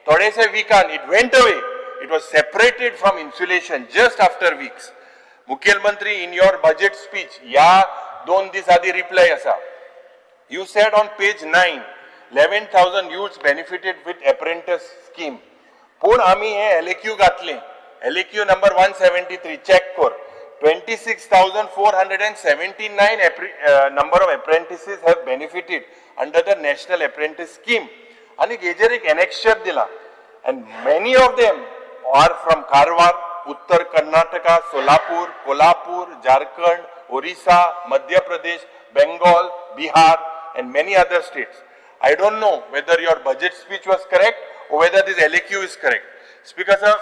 थोडेसे विकान it went away. It was separated from insulation just after weeks. मुखेलमंत्री इन योर बजेट स्पीच या 2 दीस आधी रिप्लाय आसा. You said on page 9 11,000 youths benefited with apprentice scheme. पूण आमी हे LAQ घातले LAQ नंबर 173 चेक कर 26,479 number of apprentices have benefited under the National Apprentice Scheme. आणि हेजेर एक annexure दिला. And many of them are from Karwar, Uttar Karnataka, Solapur, Kolhapur, Jharkhand, Orissa, Madhya Pradesh, Bengal, Bihar, and many other states. I don't know whether your budget speech was correct or whether this LAQ is correct. Speaker sir,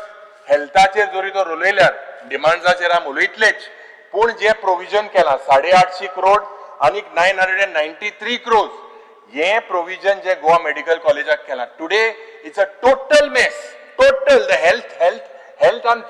हेल्थाचेर जोरी तो उलयल्यार डिमांड्साचेर आमी उलयतलेच, पूण जे provision केला 850 करोड आनी 993 क्रोर्स हे provision जे गोवा मेडिकल कॉलेजाक केला. Today it's a total mess. Total the health and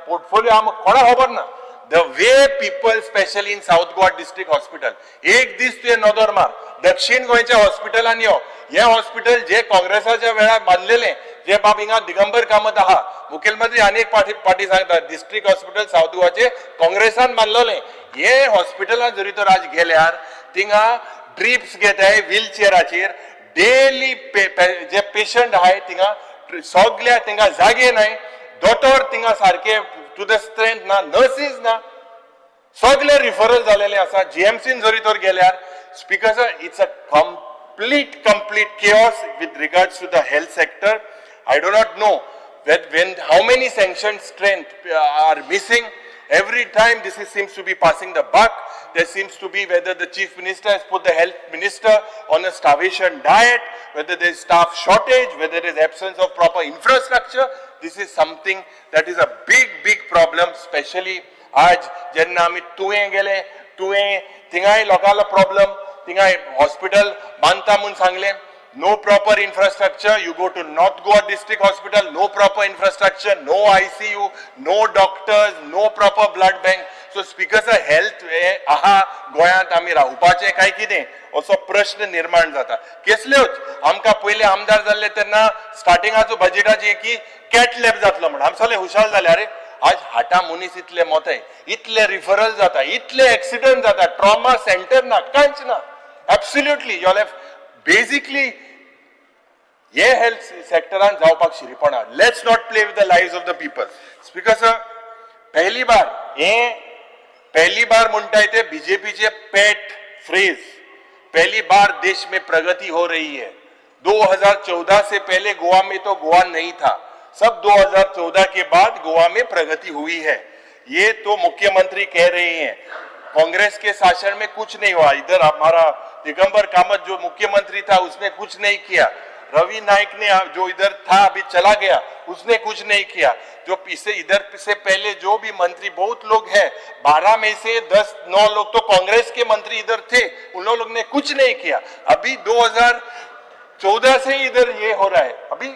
portfolio आमकां कोणा खबर ना. The way people, especially in South Goa District Hospital, एक दीस तुवें नदर मार दक्षिण गोंयच्या हॉस्पिटलान यो, हे हॉस्पिटल जे काँग्रेसाच्या वेळार बांदलेले, जे बाब हिंगा दिगंबर कामत आहा, मुखेलमंत्री अनेक पाटी सांगता डिस्ट्रिक्ट हॉस्पिटल साऊथ गोवाचे काँग्रेसान बांदलेले, हे हॉस्पिटलान जरी तर आज गेल्यार थिंगा ड्रिप्स घेताय व्हीलचेराचेर, डेली जे पेशंट आहाय थिंगा सगळ्या थिंगा जागे नाय, दोतोर थिंगा सारखे टू द स्ट्रेंथ ना, नर्सीस ना, सगळे रिफरल झालेले आसा. जीएमसीन जरी तर गेल्यार speaker sir, it's a complete chaos with regards to the health sector. I do not know how many sanctioned strength are missing. Every time this seems to be passing the buck. There seems to be whether the chief minister has put the health minister on a starvation diet, whether there is staff shortage, whether there is absence of proper infrastructure. This is something that is a big problem, especially आज जेन्ना आमी तुवें गेले, तुवें थिंगाय लोकांलो problem, थिंगाय hospital बांदता म्हूण सांगले, no proper infrastructure. You go to North Goa District Hospital, no proper infrastructure, no ICU, no doctors, no proper blood bank. So speaker sir, health आहा गोंयांत आमी रावपाचें काय कितें असो प्रश्न निर्माण जाता. केसल्योच आमकां पयले आमदार जाल्ले तेन्ना स्टार्टिंगाचो बजेटाचें की कॅट लॅब जातलो म्हण आमी सगळे हुशाल जाले. अरे आज हाटा मनीस इतले मोताय, इतले रिफरल जाता, इतले एक्सिडेंट जाता, ट्रॉमा सेंटर ना, कांयच ना. एब्सोल्युटली यू हॅव बेसिकली हे हेल्थ सेक्टरान जावपाक शिरीपणा. Let's not play with the lives of the people. Speaker sir, पहली बार म्हणटाय ते बीजेपी पेट फ्रेज, पहली बार देश में प्रगति हो रही है. 2014 से पहले गोवा में तो गोवा नहीं था, सब 2014 के बाद गोवा में प्रगति हुई है. ये तो मुख्यमंत्री कह रहे हैं. कांग्रेस के शासन में कुछ नहीं हुआ. इधर हमारा दिगंबर कामत जो मुख्यमंत्री था उसने कुछ नहीं किया. रवि नाइक ने जो इधर था अभी चला गया, उसने कुछ नहीं किया. जो इधर से पहले जो भी मंत्री बहुत लोग हैं, 12 में से 10-9 लोग तो कांग्रेस के मंत्री इधर थे, उन लोग ने कुछ नहीं किया. अभी 2014 से इधर ये हो रहा है. अभी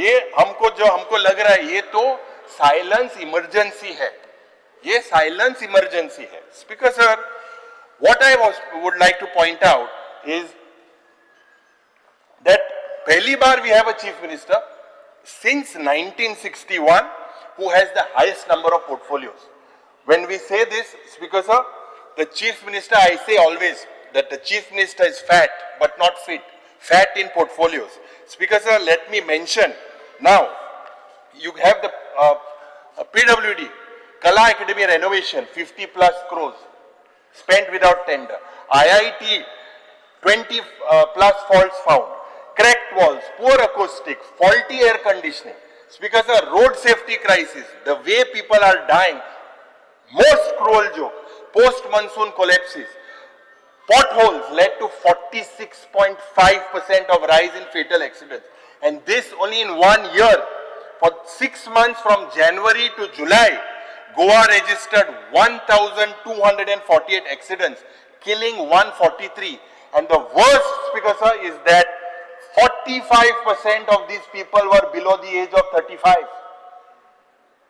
ये हमको लग रहा है ये तो साइलेंस इमरजेंसी है, ये साइलेंस इमरजेंसी है. Speaker sir, what I would like to point out is that पहली बार we have a chief minister since 1961 who has the highest number of portfolios. When we say this, Speaker sir, the chief minister, I say always that the chief minister is fat but not fit, fat in portfolios. Speaker sir, let me mention now, you have the PWD, Kala Academy renovation, 50 plus crores spent without tender. IIT, 20 plus faults found. Cracked walls, poor acoustics, faulty air conditioning. Speaker sir, road safety crisis, the way people are dying, most cruel joke, post-monsoon collapses, potholes led to 46.5% of rise in fatal accidents. And this only in 1 year. For 6 months from January to July, Goa registered 1,248 accidents, killing 143. And the worst, Speaker sir, is that 45% of these people were below the age of 35.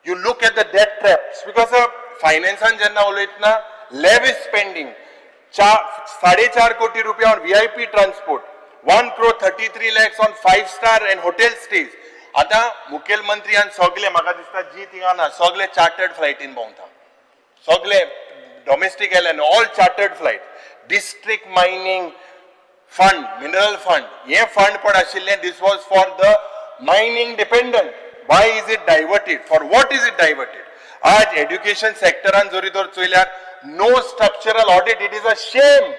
You look at the death trap. Speaker sir, finance and jenna uletna lavish spending, 4.5 कोटी रुपया on VIP transport, 1 crore 33 lakhs on 5-star and hotel stays. आता मुखेलमंत्री आणि सगळे म्हाका दिसता जी थिंगा ना सगळे चार्टर्ड फ्लायटीन भोंवता, सगळे domestic airline all chartered flight. District mining fund, mineral fund, हे फंड पण आशिल्ले. This was for the mining dependent. Why is it diverted? For what is it diverted? आज एड्युकेशन सेक्टरान जरी तर चोयल्यार no structural audit. It is a shame.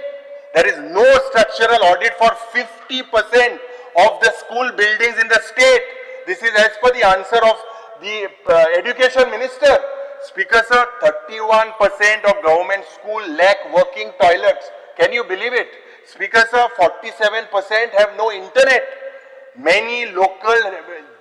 There is no structural audit for 50% of the school buildings in the state. This is as per the answer of the education minister. Speaker sir, 31% of government school lack working toilets. Can you believe it? Speaker sir, 47% have no internet. Many local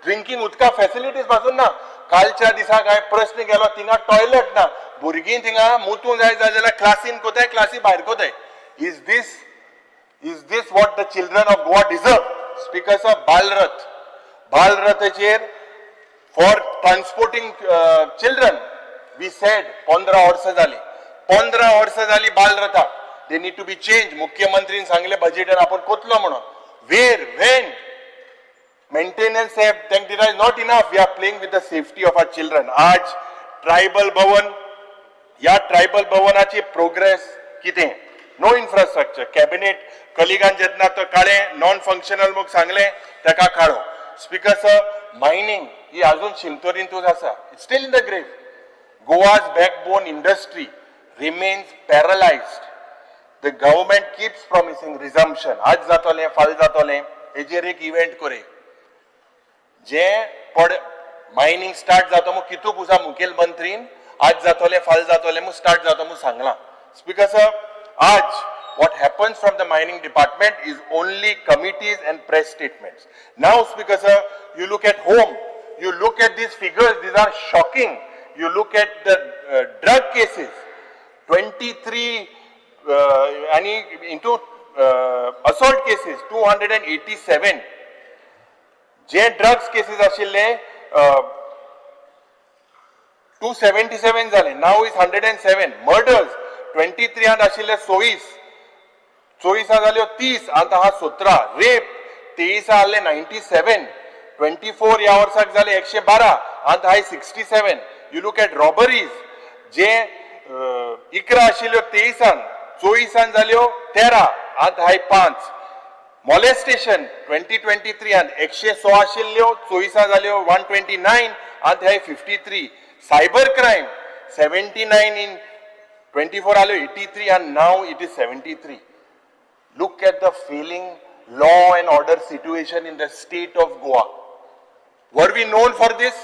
drinking udka facilities पासून ना कालच्या दिसा काय प्रश्न गेलो थिंगा toilet ना भुरगीं थिंगा मुतूं जाय जाल्यार क्लासीन कोताय क्लासी भायर कोताय. Is this what the children of Goa deserve? Speaker sir, Balrathachir for transporting children, we said 15 वर्ष झाली. 15 वर्ष झाली Balratha. They need to be changed. मुख्यमंत्रीन सांगले बजेटान आपण कोतलो म्हणून. Where, when? Maintenance is not enough. We are playing with the safety of our children. आज tribal Bhavan, या tribal भवनाची प्रोग्रेस कितें? No infrastructure. कॅबिनेट कलिगान जेन्ना तो काळे नॉन फंक्शनल मूक सांगले ताका काढो. स्पीकर सर, मायनिंग ही अजून शिमतोरींतूच आसा. It's still in the grave. Goa's backbone industry remains paralysed. The government keeps promising resumption. आज जातोलें, फाल जातोलें, हेजेर एक इव्हेंट करे. जे पड मायनिंग स्टार्ट जाता मग कितू पुसा मुखेलमंत्रीन आज जातोलें, फाल जातोलें मग स्टार्ट जाता मग सांगला. स्पीकर सर, आज what happens from the mining department is only committees and press statements. Now, Speaker sir, you look at home, you look at these figures, these are shocking. You look at the drug cases, 23 into assault cases, 287. जे drugs cases आशिल्ले 277 झाले. Now is 107. Murders 23 आशिल्ले 24 जाल्यो 30 आता हा 17. Rape 23 आले 97. 24 या वर्साक जाले 112 आता हाय 67. यू लुक एट रॉबरीज जे 11 आशिल्ल्यो 23 24 जाल्यो 13 आता हाय 5. मॉलेस्टेशन 2023 116 आशिल्ल्यो 24 जाल्यो 129 आता हाय 53. सायबर क्राइम 79 in 24 आलो 83 and now it is 73. Look at the failing law and order situation in the state of Goa. Were we known for this?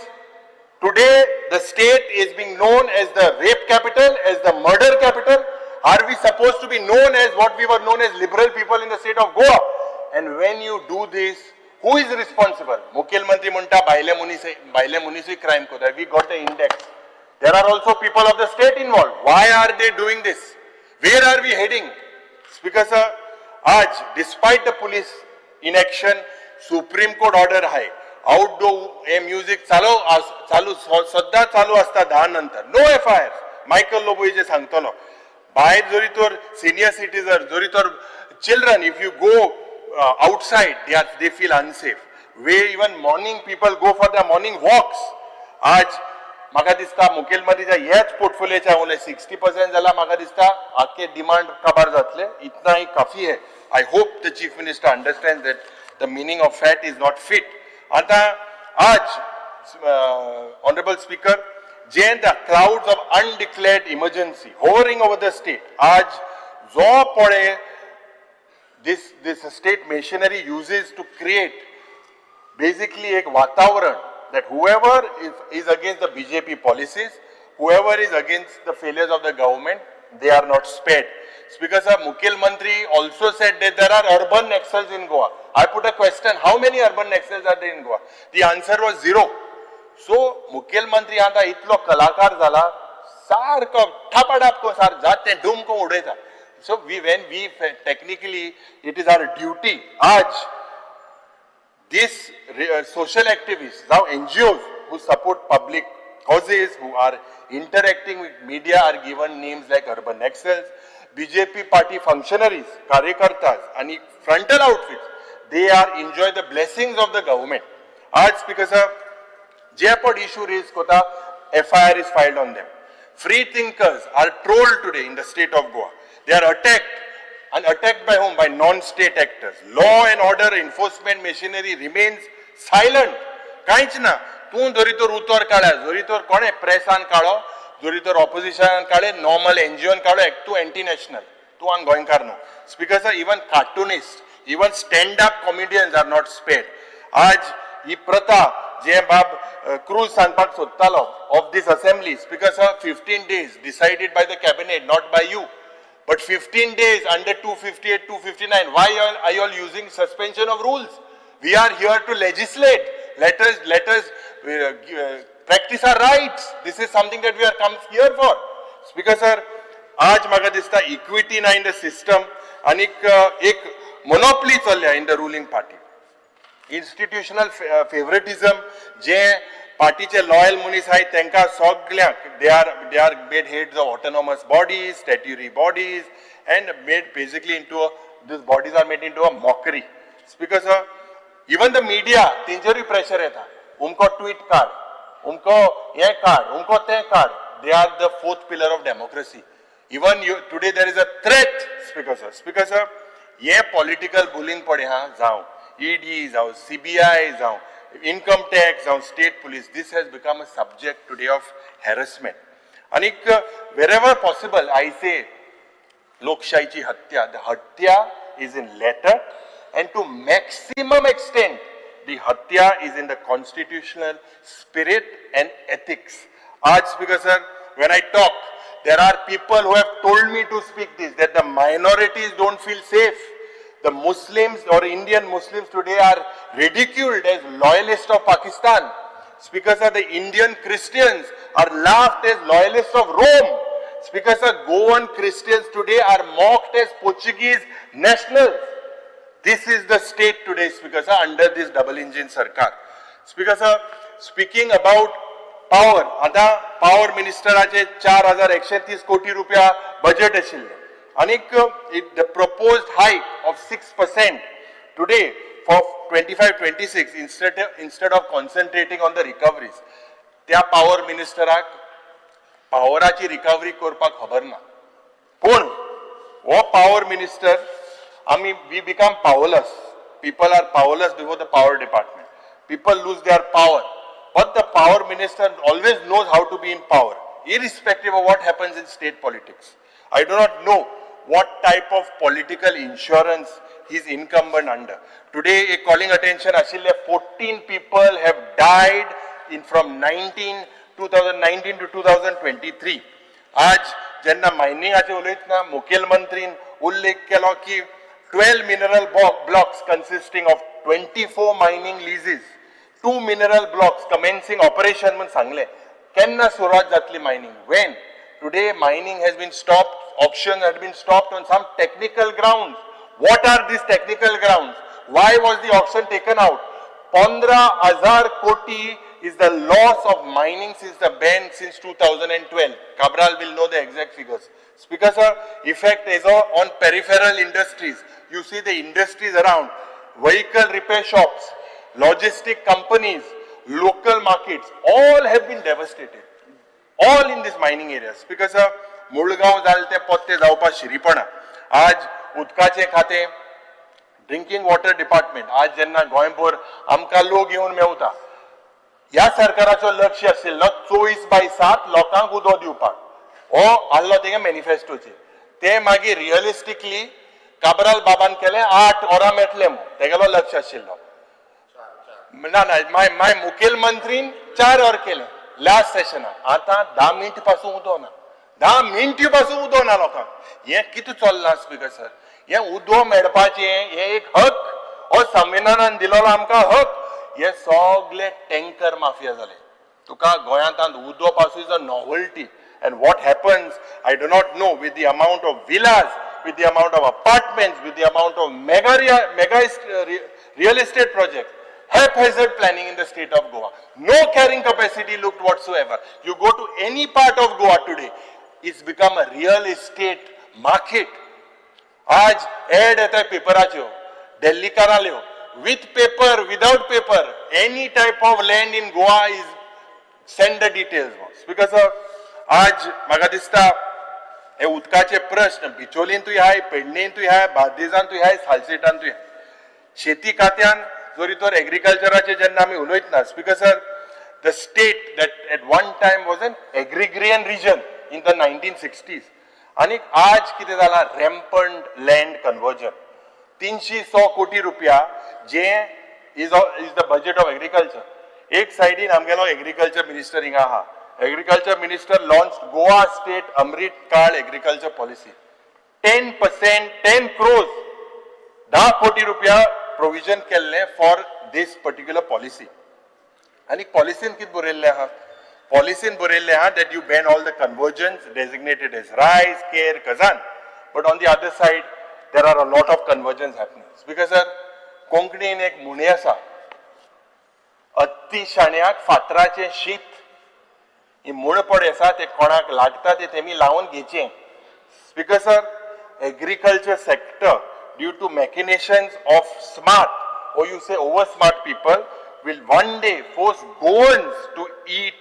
Today the state is being known as the rape capital, as the murder capital. Are we supposed to be known as what we were known as liberal people in the state of Goa? And when you do this, who is responsible? Mukhil Mantri munta baile munisi crime kota. We got the index. There are also people of the state involved. Why are they doing this? Where are we heading? Speaker sir, आज despite the police inaction, Supreme Court order है. Outdoor music चालू सद्दा चालू असता 10 नंतर. No FIR. Michael Lobo जे सांगतलो. भायर जरी तर senior citizens, जरी तर children, if you go outside, they feel unsafe. Where even morning people go for their morning walks. आज म्हाका दिसता मुखेलमंत्रीच्या ह्याच पोर्टफोलियोच्या उलय 60% जाला. म्हाका दिसता आखे डिमांड कबार जातले. इतना ही काफी है. I hope the chief minister understands that the meaning of fat is not fit. आता आज honorable speaker, जे the clouds of undeclared emergency hovering over the state, आज जो पळे this state machinery uses to create basically एक वातावरण that whoever is against the BJP policies, whoever is against the failures of the government, they are not spared. Speaker sir, Mukhil Mantri also said that there are urban Naxals in Goa. I put a question, how many urban Naxals are there in Goa? The answer was 0. So, Mukhil Mantri आता इतलो कलाकार झाला, सारको ठापाडाप को सार जाते doom को उडेता. So, when we technically, it is our duty. आज these social activists, now NGOs who support public causes, who are interacting with media are given names like urban Naxals. BJP party functionaries, karyakartas, and frontal outfits, they are enjoy the blessings of the government. आज Speaker sir, Jayapod issue raised kota, FIR is filed on them. Free thinkers are trolled today in the state of Goa. They are attacked. And attacked by whom? By non-state actors. Law and order enforcement machinery remains silent. काहीच ना. तूं जोरी तर उतर काढा जोरी तर कोणे प्रेसान काढो जोरी तर ऑपोजिशनान काढे नॉर्मल एनजीओन काढो तूं एंटी नॅशनल तूं हांगा गोंयकार न्हू because even cartoonist even stand up comedians are not spared आज ही प्रथा जे बाब क्रूज सांगपाक सोदतालो of this assembly because 15 days decided by the cabinet not by you but 15 days under 258 259 why are you all using suspension of rules we are here to legislate let us practice our rights this is something that we are come here for speaker sir आज म्हाका दिसता equity ना in the system आणि एक monopoly चल्ल्या in the ruling party institutional favouritism जे पार्टीचे loyal मनीस आहेत त्यांना सगळ्यांक they are made heads of autonomous bodies statutory bodies and made basically into these bodies are made into a mockery because even the media तेंचेरूय pressure येता उमको tweet काढ उमको हे काढ उमको ते काढ they are the fourth pillar of democracy even today there is a threat speaker sir ये political bullying पडे हा जाऊ ED जाऊ CBI जाऊ income tax जाऊ state police this has become a subject today of harassment and wherever possible I say lokshaichi hatya the hatya is in letter and to maximum extent the hatya is in the constitutional spirit and ethics aaj speaker sir when I talk there are people who have told me to speak this that the minorities don't feel safe the Muslims or Indian Muslims today are ridiculed as loyalists of Pakistan. Speaker sir, the Indian Christians are laughed as loyalists of Rome. Speaker sir, Goan Christians today are mocked as Portuguese nationals. This is the state today, Speaker sir, under this double engine sarkar. Speaker sir, speaking about power, आता power ministeraचे 4,130 कोटी रुपया budget आशिल्ले. Anik, the proposed hike of 6% today for 25-26 instead of concentrating on the recoveries, त्या power ministeraक poweraची recovery करपाक खबर ना. पण वो power minister, we become powerless. People are powerless before the power department. People lose their power. But the power minister always knows how to be in power, irrespective of what happens in state politics. I do not know what type of political insurance he is incumbent under. Today, a calling attention, 14 people have died from 2019 to 2023. आज जेन्ना मायनिंगाचे उलयतना मुखेलमंत्रीन उल्लेख केलो की 12 mineral blocks consisting of 24 mining leases, 2 mineral blocks commencing operation म्हणून सांगले. केन्ना सुरुवात जातली mining? When? Today mining has been stopped, auctions had been stopped on some technical grounds. What are these technical grounds? Why was the auction taken out? 15,000 koti is the loss of mining since the ban since 2012. Cabral will know the exact figures. Speaker sir, effect is on peripheral industries. You see the industries around, vehicle repair shops, logistic companies, local markets, all have been devastated. All in this mining areas. Because मुळगाव जालते पोत्ते जावपा शिरीपणा आज उदकाचे खाते drinking water department आज जेन्ना गोंयभर आमकां लोक येवन मेवता ह्या सरकाराचो लक्ष आशिल्लो 24/7 लोकांक उदो दिवपाक हो आसलो तेगे मॅनिफेस्टोचेर ते मागीर रियलिस्टिकली काबराल बाबान केले 8 वरां मेळटले म्हूण तेगेलो लक्ष आशिल्लो ना माय मुखेलमंत्रीन 4 वर केले लास्ट सेशनाक आतां 10 मिनट पासून उदो ना 10 मिनटी पासून उदो ना लोकांक हें कितें चल्लां स्पीकर सर हें उदो मेळपाचें हें एक हक हो संविधानान दिलेलो आमकां हक हे सगळे टँकर माफिया जाले तुका गोंयांत उदो पासून is a novelty and what happens I do not know with the amount of villas with the amount of apartments with the amount of mega real estate projects haphazard planning in the state of Goa no carrying capacity looked whatsoever you go to any part of Goa today it's become a real estate market आज add येता पेपराच्यो दिल्लीकाराल्यो with paper without paper any type of land in Goa is send the details because आज म्हाका दिसता हे उदकाचे प्रश्न बिचोलींतूय हाय पेडणेंतूय हाय बार्देजांतूय हाय सालसेटांतूय हाय शेती खात्यान जोरी तर एग्रीकल्चराचे जेन्ना आमी उलयतना speaker sir the state that at one time was an agrarian region in the 1960s. आणि आज कितें जाला rampant land conversion. 300 कोटी रुपया जे is the budget of agriculture. एक साइडीन आमगेलो agriculture minister हिंगा आहा. Agriculture minister launched Goa State Amrit Kal agriculture policy. 10%, 10 crores, 10 कोटी रुपया provision केल्ले for this particular policy. आणि पॉलिसीन कित बरयल्ले आहा? पॉलिसीन बरयल्ले आहा that you ban all the conversions designated as rice, care, kazan. But on the other side, there are a lot of conversions happening. Because sir, कोंकणीन एक मुणे आसा, अति शाण्याक फातराचे शीत. ही म्हण पडे आसा ते कोणाक लागता ते तेमी लावून घेचे. Because sir, agriculture sector, due to machinations of smart, or you say over smart people, will one day force Goans to eat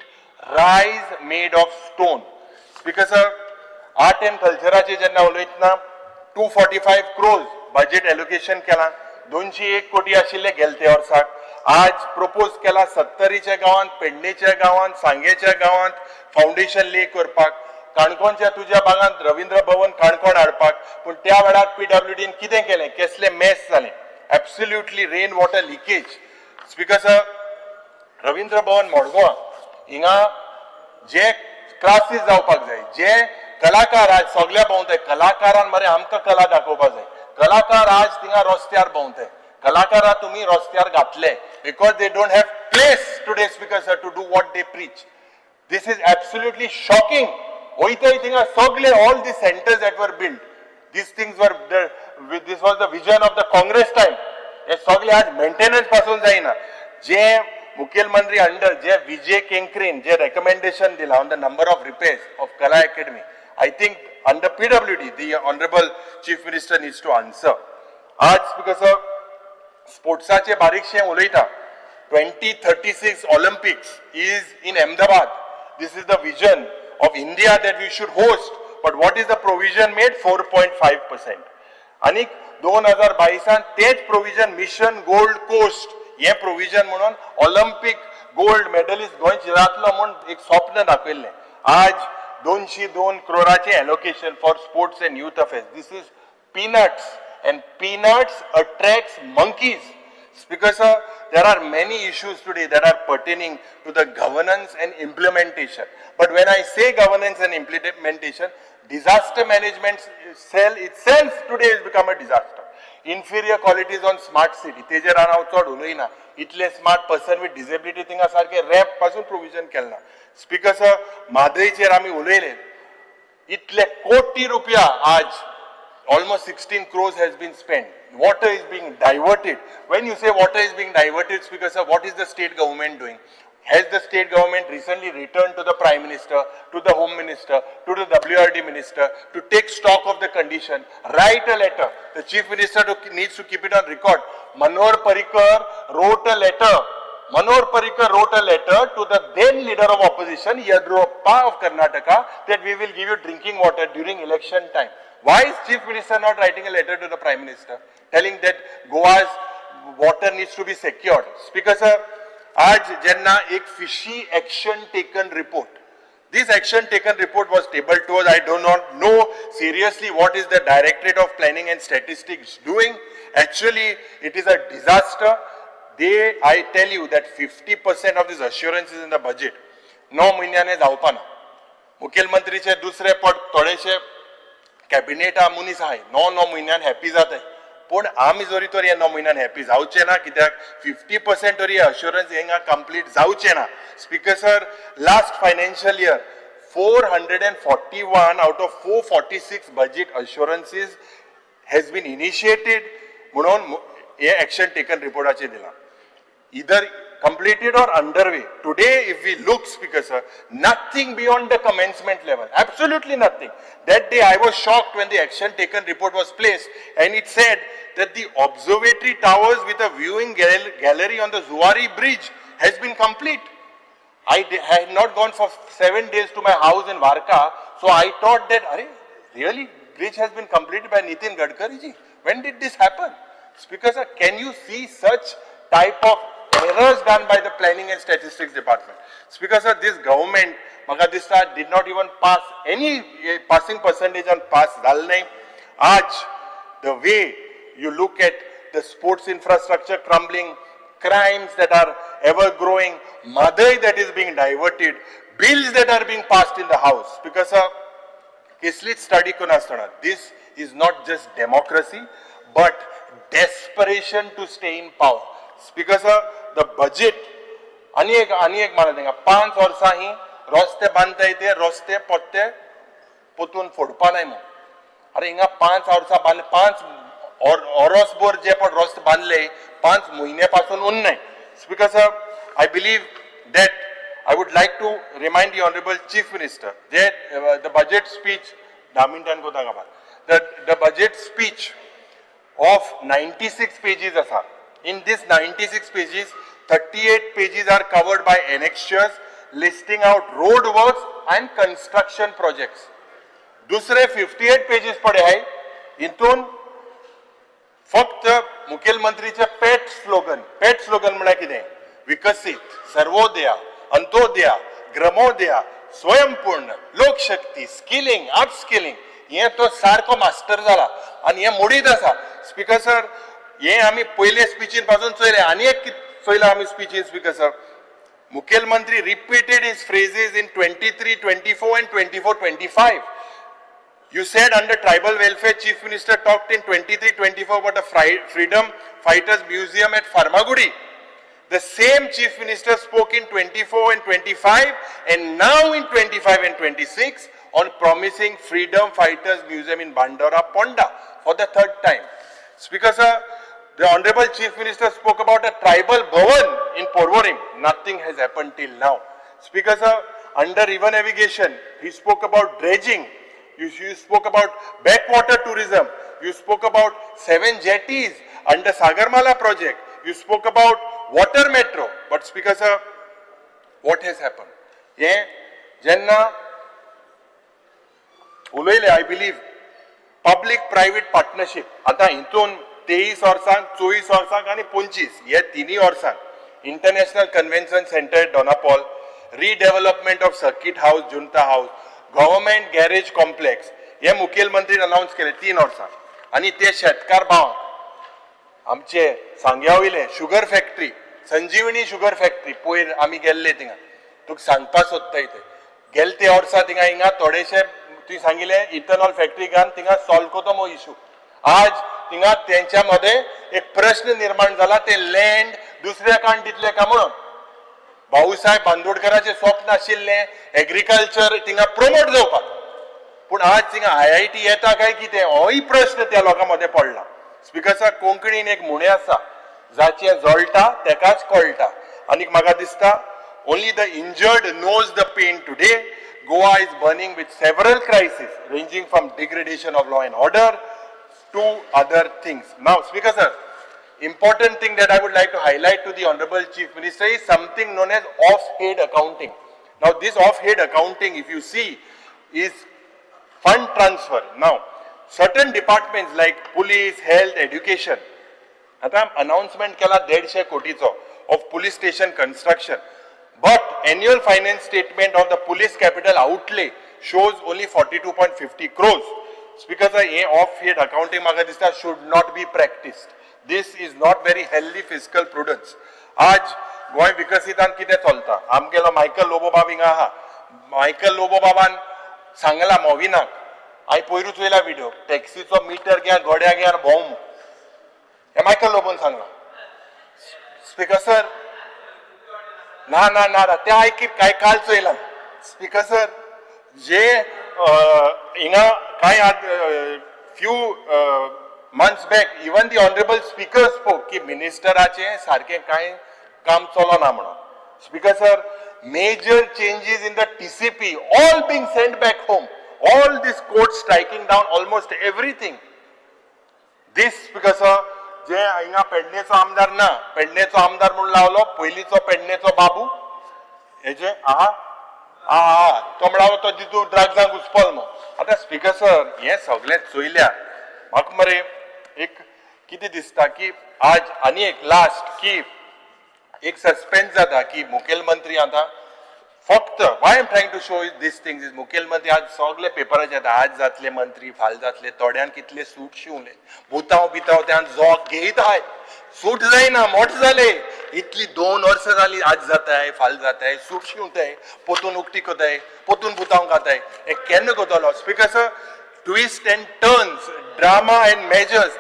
rice made of stone. Because sir, art and culture चे जेन्ना उलयतना 245 crores budget allocation केला, 201 कोटी आशिल्ले गेलते वर्साक. आज propose केला 70च्या गावांत, पेडणेच्या गावांत, सांगेच्या गावांत फाउंडेशन ले करपाक, काणकोणच्या तुझ्या भागांत रवींद्र भवन काणकोण हाडपाक. पूण त्या वेळार पीडब्ल्यूडीन कितें केलें? कसले मेस जालें, absolutely rain water leakage. Speaker sir, Ravindra Bhavan Madgaon हिंगा जे क्लासीस जावपाक जाय, जे कलाकार आज सगळ्या भोंवताय, कलाकारान मरे आमकां कला दाखोवपाक जाय. कलाकार आज थिंगा रस्त्यार भोंवताय, कलाकारां तुमी रस्त्यार घातले because they don't have place today speaker sir to do what they preach. This is absolutely shocking. वयताय थिंगा सगळे all the centres that were build, these things were this was the vision of the Congress time. हे सगळे आज maintenance पासून जायना. जे मुखेलमंत्री अंडर जे विजय केंकरेन जे रेकमेंडेशन दिला on the number of repairs of कला academy, I think under PWD the honorable chief minister needs to answer. आज because of स्पोर्ट्साचे बारीकशे उलयता. 2036 Olympics is in Ahmedabad. This is the vision of India that we should host. But what is the provision made? 4.5%. आणि 2022 तेच provision mission gold coast हे provision म्हणून Olympic gold medallist गोंयचे जातलो म्हणून एक स्वप्न दाखयल्लें. आज 202 crores allocation for sports and youth affairs. This is peanuts, and peanuts attracts monkeys. Because there are many issues today that are pertaining to the governance and implementation. But when I say governance and implementation, disaster management cell itself today has become a disaster. Inferior qualities on smart city. तेजेर हांव चड उलयना. इतले smart person with disability थिंगा सारखे rap पासून provision केलना. Speaker sir, म्हादयचेर आमी उलयले. इतले कोटी रुपया आज almost 16 crores has been spent. Water is being diverted. When you say water is being diverted, Speaker sir, what is the state government doing? Has the state government recently returned to the Prime Minister, to the Home Minister, to the WRD Minister to take stock of the condition, write a letter? The Chief Minister needs to keep it on record. Manohar Parrikar wrote a letter. Manohar Parrikar wrote a letter to the then leader of opposition, Yadurappa of Karnataka, that we will give you drinking water during election time. Why is Chief Minister not writing a letter to the Prime Minister telling that Goa's water needs to be secured? Speaker sir, आज जेन्ना एक fishy action taken report. This action taken report was tabled to us. I do not know seriously what is the Directorate of Planning and Statistics doing. Actually, it is a disaster. I tell you that 50% of these assurances in the budget 9 महिन्याने जावपाना. मुखेलमंत्रीचे दुसरे पद थोडेशे कॅबिनेटा मनीस आहाय 9 महिन्यान happy जाताय. पण आमी जरी तर हे 9 महिन्यान हॅपी जावचे ना, कित्याक 50% तरी अश्युरन्स हिंगा कंप्लीट जावचे ना. Speaker sir, last financial year 441 out of 446 budget assurances has been initiated म्हणून हे एक्शन टेकन रिपोर्टाचे दिला. Either completed or underway. Today, if we look, Speaker sir, nothing beyond the commencement level. Absolutely nothing. That day I was shocked when the action taken report was placed and it said that the observatory towers with a viewing gallery on the Zuari bridge has been complete. I had not gone for 7 days to my house in Varka, so I thought that, really, bridge has been completed by Nitin Gadkari ji. When did this happen? Speaker sir, can you see such type of errors done by the planning and statistics department. Speaker sir, this government maka dista did not even pass any passing percentage on pass dal nahi. Aaj the way you look at the sports infrastructure crumbling, crimes that are ever growing, madai that is being diverted, bills that are being passed in the house. Because kislit study kona asthana. This is not just democracy, but desperation to stay in power. Speaker sir, the budget, ani ek mana denga, 5 वर्सां ही रस्ते बांधता येते, रस्ते पत्ते पोतून फोडपा नाही मग. अरे हिंगा 5 वर्सां बांधले, 5 ओरोसभर जे पण रस्ते बांधले 5 महिन्यापासून उन नाही. Speaker sir, I believe that I would like to remind the Honorable Chief Minister that the budget speech, the budget speech of 96 pages asa. In this 96 pages, 38 pages are covered by annexures listing out road works and construction projects. दूसरे 58 pages पडे आहे. इथून फक्त मुख्यमंत्रीचे पेट slogan म्हळ्यार कितें? विकसित, सर्वोदया, अंत्योदया, ग्रामोदया, स्वयंपूर्ण, लोकशक्ती, skilling, upskilling, हे तो सारको मास्टर जाला आणि हे मोडीत आसा. स्पीकर सर, हे आम्ही पहिले स्पीचीन पासून चोयले, आणि एक चोयला आम्ही स्पीचीन. स्पीकर सर, मुख्यमंत्री repeated his phrases in 23, 24 and 24, 25. You said under tribal welfare, Chief Minister talked in 23, 24 about the Freedom Fighters Museum at Farmagudi. The same Chief Minister spoke in 24 and 25 and now in 25 and 26 on promising Freedom Fighters Museum in Bandora Ponda for the 3rd time. Speaker sir, the Honorable Chief Minister spoke about a tribal bhavan in Porvorim. Nothing has happened till now. Speaker sir, under river navigation, he spoke about dredging. You spoke about backwater tourism. You spoke about 7 jetties under Sagarmala project. You spoke about water metro. But Speaker sir, what has happened? Yeah, Jenna उलयले, I believe public-private partnership. आता हितून 23 वर्सांक, 24 वर्सांक आणि 25 हे तिनी वर्सांक international convention centre Dona Paula, redevelopment of circuit house, Junta house, government garage complex हे मुख्यमंत्रीन announce केले 3 वर्सांक. आणि ते शेतकार भाव आमचे सांग्या वयले शुगर फॅक्टरी, संजीवनी शुगर फॅक्टरी, पयर आमी गेल्ले थिंगा, तुका सांगपा सोदता इथे गेल ते वर्सा थिंगा हिंगा थोडेशे तुवें सांगिल्ले इथेनॉल फॅक्टरी घान थिंगा सॉल्व कोतो मो इशू. आज थिंगा त्यांच्यामध्ये एक प्रश्न निर्माण झाला, ते लँड दुसऱ्या काण दितले का म्हणून. भाऊसाहेब बांदोडकरांचे स्वप्न आशिल्लें एग्रीकल्चर थिंगा प्रमोट जावपाक, पूण आज थिंगा IIT येता काय कितें होय प्रश्न त्या लोकांमध्ये पडला. स्पीकर सर, कोंकणीन एक म्हणे आसा, जाचे जळटा तेकाच कळटा. आनी म्हाका दिसता only the injured knows the pain today. Goa is burning with several crises ranging from degradation of law and order to other things. Now, Speaker sir, important thing that I would like to highlight to the Honorable Chief Minister is something known as off-head accounting. Now, this off-head accounting, if you see, is fund transfer. Now, certain departments like police, health, education, आता announcement केला 150 कोटीचो of police station construction. But annual finance statement of the police capital outlay shows only 42.50 crores. Speaker sir, हे off-head accounting म्हाका दिसता should not be practiced. This is not very healthy fiscal prudence. आज गोंय विकसितान कितें चलता? आमगेलो Michael लोबोबाब हिंगा आहा. Michael लोबोबाबान सांगला मोविनाक, हांवें पयरूच वयला व्हिडिओ, टॅक्सीचो मिटर घ्या, गोड्या घ्या भोंव. हे मायकल लोबोन सांगला. स्पीकर सर, ना ना ना ते ऐकी काय काल चोयला. स्पीकर सर, जे हिंगा काय few months back, even the honorable speaker spoke कि मिनिस्टराचे सारखे काय काम चलना म्हणून. Speaker sir, major changes in the TCP, all being sent back home, all this court striking down almost everything. This Speaker sir, जे हिंगा पेडणेचो आमदार ना, पेडणेचो आमदार म्हणून लावलो, पयलीचो पेडणेचो बाबू हेजे तो म्हणालो तो जितू ड्रग्जांक घुसपल मग. आता स्पीकर सर, हे सगळें चोयल्या. म्हाका मरे एक कितें दिसता की आज आनी एक लास्ट की एक सस्पेन्स जाता की मुखेलमंत्री आता फक्त why am trying to show this things is मुखेलमंत्री आज सगळे पेपराचे येता आज जातले मंत्री फाल जातले थोड्यान कितले सूट शिवले भुताव बिताव त्यान जोग घेयत आहाय सूट जायना मोठ जाले इतली 2 वर्सां जाली आज जाताय फाल जाताय सूट शिवताय पोतून उक्ती कोताय पोतून भुताव घाताय हे केन्ना कोतलो speaker sir twist and turns drama and measures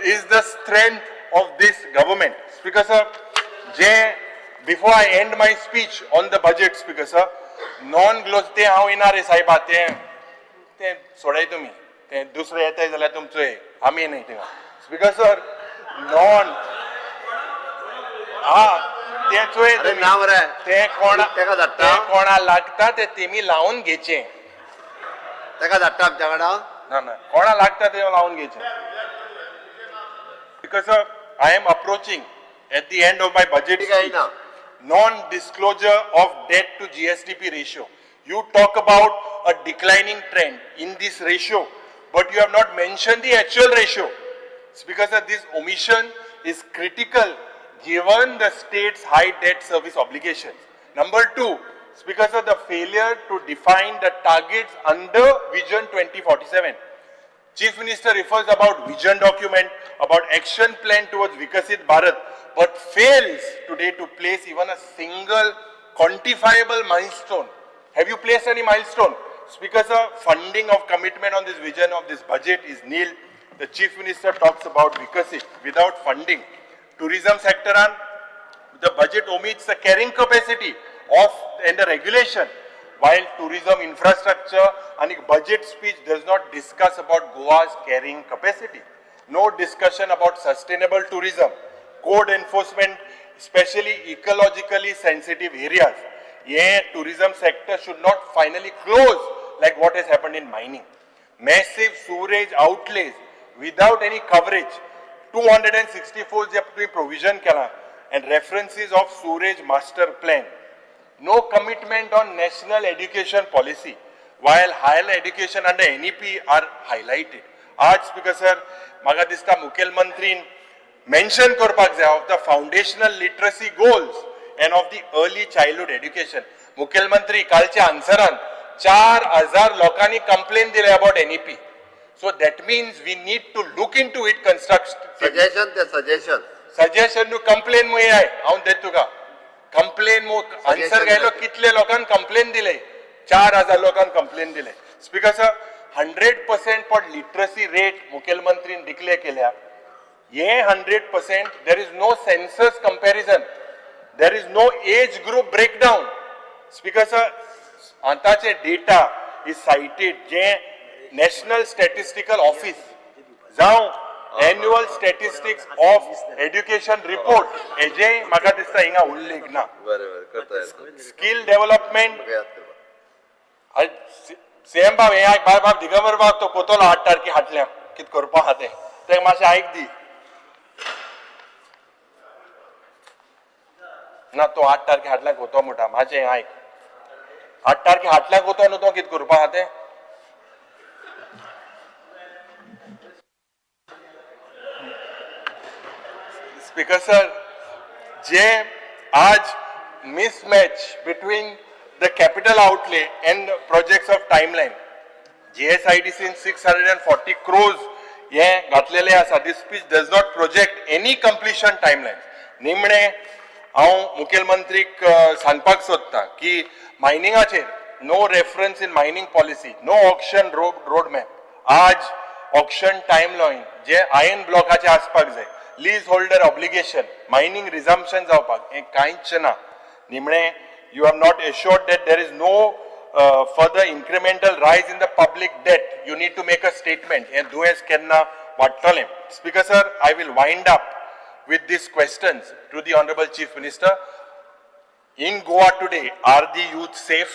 is the strength of this government. Speaker sir, before I end my speech on the budget, Speaker sir, non-gloss te हांव येणार साहेब ते सोडाय तुम्ही ते दुसरे येताय जाल्यार तुमचो आमी नाही थिंगा स्पीकर सर नॉन ते चोय अरे ना मरे ते तेका धाडटा कोणा लागता ते तेमी लावून घेचे तेका धाडटा आमच्या कडा ना कोणा लागता ते लावून घेचे because I am approaching at the end of my budget speech, non-disclosure of debt to GSDP ratio. You talk about a declining trend in this ratio, but you have not mentioned the actual ratio. It's because of this omission is critical given the state's high debt service obligations. Number 2, it's because of the failure to define the targets under Vision 2047. Chief Minister refers about vision document, about action plan towards Vikasit Bharat, but fails today to place even a single quantifiable milestone. Have you placed any milestone? Speaker sir, funding of commitment on this vision of this budget is nil. The Chief Minister talks about Vikasit without funding. Tourism sector on the budget omits the carrying capacity of and the regulation. While tourism infrastructure and budget speech does not discuss about Goa's carrying capacity. No discussion about sustainable tourism, code enforcement, especially ecologically sensitive areas. Yeah, tourism sector should not finally close like what has happened in mining. Massive sewerage outlays without any coverage. 264 जे provision kala and references of sewerage master plan. No commitment on national education policy, while higher education under NEP are highlighted. आज Speaker sir, म्हाका दिसता मुखेलमंत्रीन mention करपाक जाय of the foundational literacy goals and of the early childhood education. मुखेलमंत्री कालच्या आन्सरान 4000 लोकांनी complaint दिले about NEP. So that means we need to look into it constructively. Suggestion नु complaint मुळे आहे हांव देत तुका कंप्लेन आन्सर घ्यायला कितले लोकांनी कंप्लेन दिले 4000 लोकांनी कंप्लेन दिले speaker sir 100% for literacy rate मुखेलमंत्रीन डिक्लेअर केल्या ये 100% there is no census comparison there is no age group breakdown speaker sir आताचे डेटा इज साइटेड जे नॅशनल स्टॅटिस्टिकल ऑफिस जावं annual statistics of education report एजे म्हाका दिसता हिंगा उल्लेख ना स्किल डेव्हलपमेंट सेम बाब हे बाब दिगंबर बाब तो कोतोला 8 तारखे हाटल्या कित करपा हाते ते मातशें आयक दी ना तो 8 तारखे हाटल्या कोतो मोठा मातशें आयक 8 तारखे हाटल्या कोतो न्हू तो कित करपा हाते Speaker sir, जे आज mismatch between the capital outlay and projects of timeline. GSIDC in 640 crores ये घातलेले आसा. This speech does not project any completion timelines. निमणे हांव मुखेलमंत्रीक सांगपाक सोदता की मायनिंगाचेर no reference in mining policy, no auction roadmap. आज auction timeline जे iron blockaचे आसपाक जाय. Leaseholder obligation, mining resumption जावपाक हे कांयच ना निमणे you have not assured that there is no further incremental rise in the public debt. You need to make a statement हे दुयेंस केन्ना वाडटलें. Speaker sir, I will wind up with these questions to the Honorable Chief Minister. In Goa today, are the youth safe?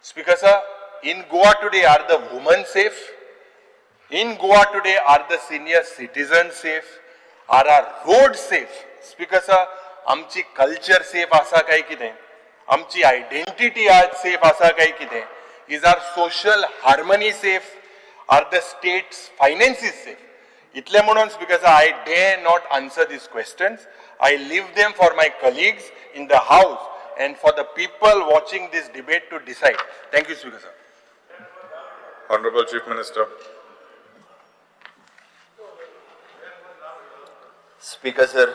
Speaker sir, in Goa today, are the women safe? In Goa today, are the senior citizens safe? Are our roads safe? Speaker sir, आमची culture safe आसा काय कितें? आमची identity आज safe आसा काय कितें? Is our social harmony safe? Are the state's finances safe? इतले म्हणून speaker I they not answer these questions. I leave them for my colleagues in the house and for the people watching this debate to decide. Thank you, Speaker sir. Honorable Chief Minister. Speaker sir,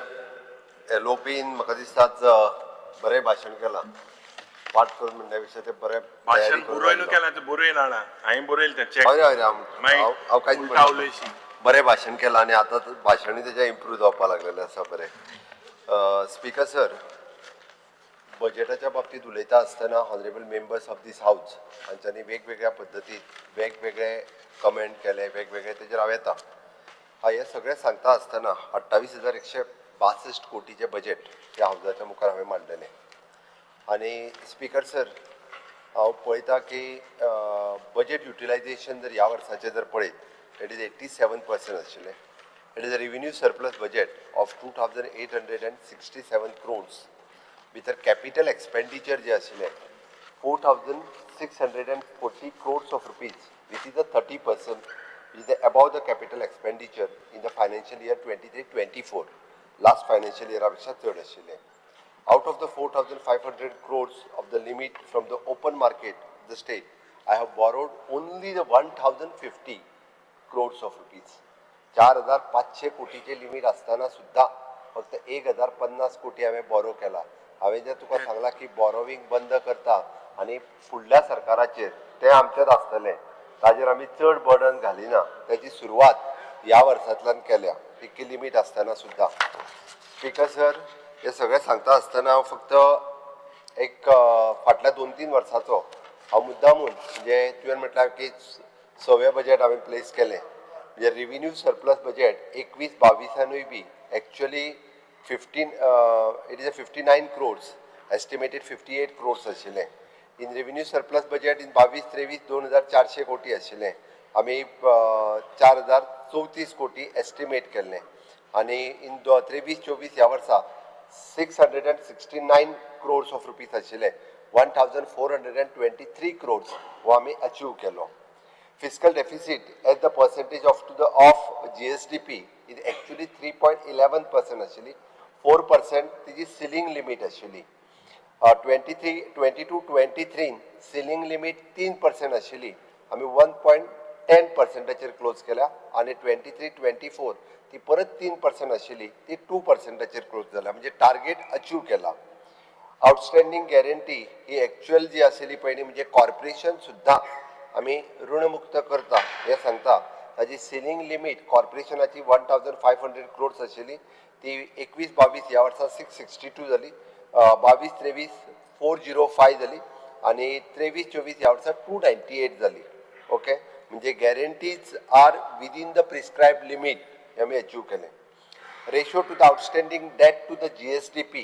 एलओपीन म्हाका दिसता आज बरें भाशण केलां. पाठ करून म्हणल्या विशय ते बरें भाषण बरोयन केला ते बरोयन आना हांवें बरयलें तें चेक हय हय हांव कांयच उलटा म्हणना. उलयशी बरें भाशण केलां आनी आतां भाशणूय तेजें इम्प्रूव जावपाक लागलेलें आसा बरें. स्पीकर सर, बजेटाच्या बाबतींत उलयता आसतना honourable members of this house हांच्यांनी वेगवेगळ्या पद्दतीन वेगवेगळे कमेंट केले, वेगवेगळे तेजेर हांव येता. हे सगळें सांगता आसतना 28,162 कोटीचें बजेट ह्या हाऊसाच्या मुखार हांवें मांडलेलें. आनी स्पीकर सर, हांव पळयता की बजेट युटिलायजेशन जर ह्या वर्साचें जर पळयत इट इज 87% आशिल्लें. It is a revenue surplus budget of 2,867 crores. भितर कॅपिटल एक्सपेंडिचर जे आशिल्लें 4,640 crores of rupees, which is a 30%, which is above the capital expenditure in the financial year 23-24. Last financial year पेक्षा चड आशिल्लें. Out of the 4,500 crores of the limit from the open market, the state, I have borrowed only the 1,050 crores of rupees. 4,500 कोटीचे limit असताना सुद्धा फक्त 1,050 कोटी हांवें borrow केला. हांवें जें तुका सांगलां की बॉरोवींग बंद करता आनी फुडल्या सरकाराचेर तें आमचेच आसतलें, ताजेर आमी चड बर्डन घालिना. त्याची सुरवात ह्या वर्सांतल्यान केल्या, इतकी लिमिट आसतना सुद्धा. स्पीकर सर, हे सगळें सांगता आसतना हांव फक्त एक फाटल्या 2-3 वर्सांचो हांव मुद्दामून म्हणजे तुवें म्हटल्यार की 6वें बजेट हांवें प्लेस केलें. म्हणजे रेव्हेन्यू सरप्लस बजेट 21-22 बी एक्चुअली 59 crores, एस्टिमेटेड 58 crores आशिल्लें. In revenue surplus budget in 22-23 2,400 कोटी आशिल्लें. आमी 4,034 कोटी एस्टिमेट केल्लें. आनी इन 23-24 ह्या वर्सा 669 crores of rupees आशिल्लें. 1,423 crores हो आमी अचीव केलो. Fiscal deficit as the percentage of GSDP is actually 3.11% आशिल्ली. 4% तिची सिलिंग लिमिट आशिल्ली. 22-23 सिलिंग लिमिट 3% आशिल्ली. आमी 1.10%चेर क्लोज केल्या. आनी 23-24 ती परत 3% आशिल्ली, ती 2%चेर क्लोज जाल्या. म्हणजे टार्गेट अचीव केला. आउटस्टँडिंग गॅरंटी ही एक्चुअल जी आशिल्ली पयलीं म्हणजे कॉर्पोरेशन सुद्धा आमी ऋणमुक्त करता हे सांगता. ताजी सिलिंग लिमिट कॉर्पोरेशनाची 1,500 crores आशिल्ली, ती 21-22 ह्या वर्सा 662 जाली. 22-23 405 जाली आनी 23-24 ह्या वर्सा 298 जाली. ओके, म्हणजे guarantees are within the prescribed limit हे आमी अचीव केलें. Ratio to the outstanding debt to the GSDP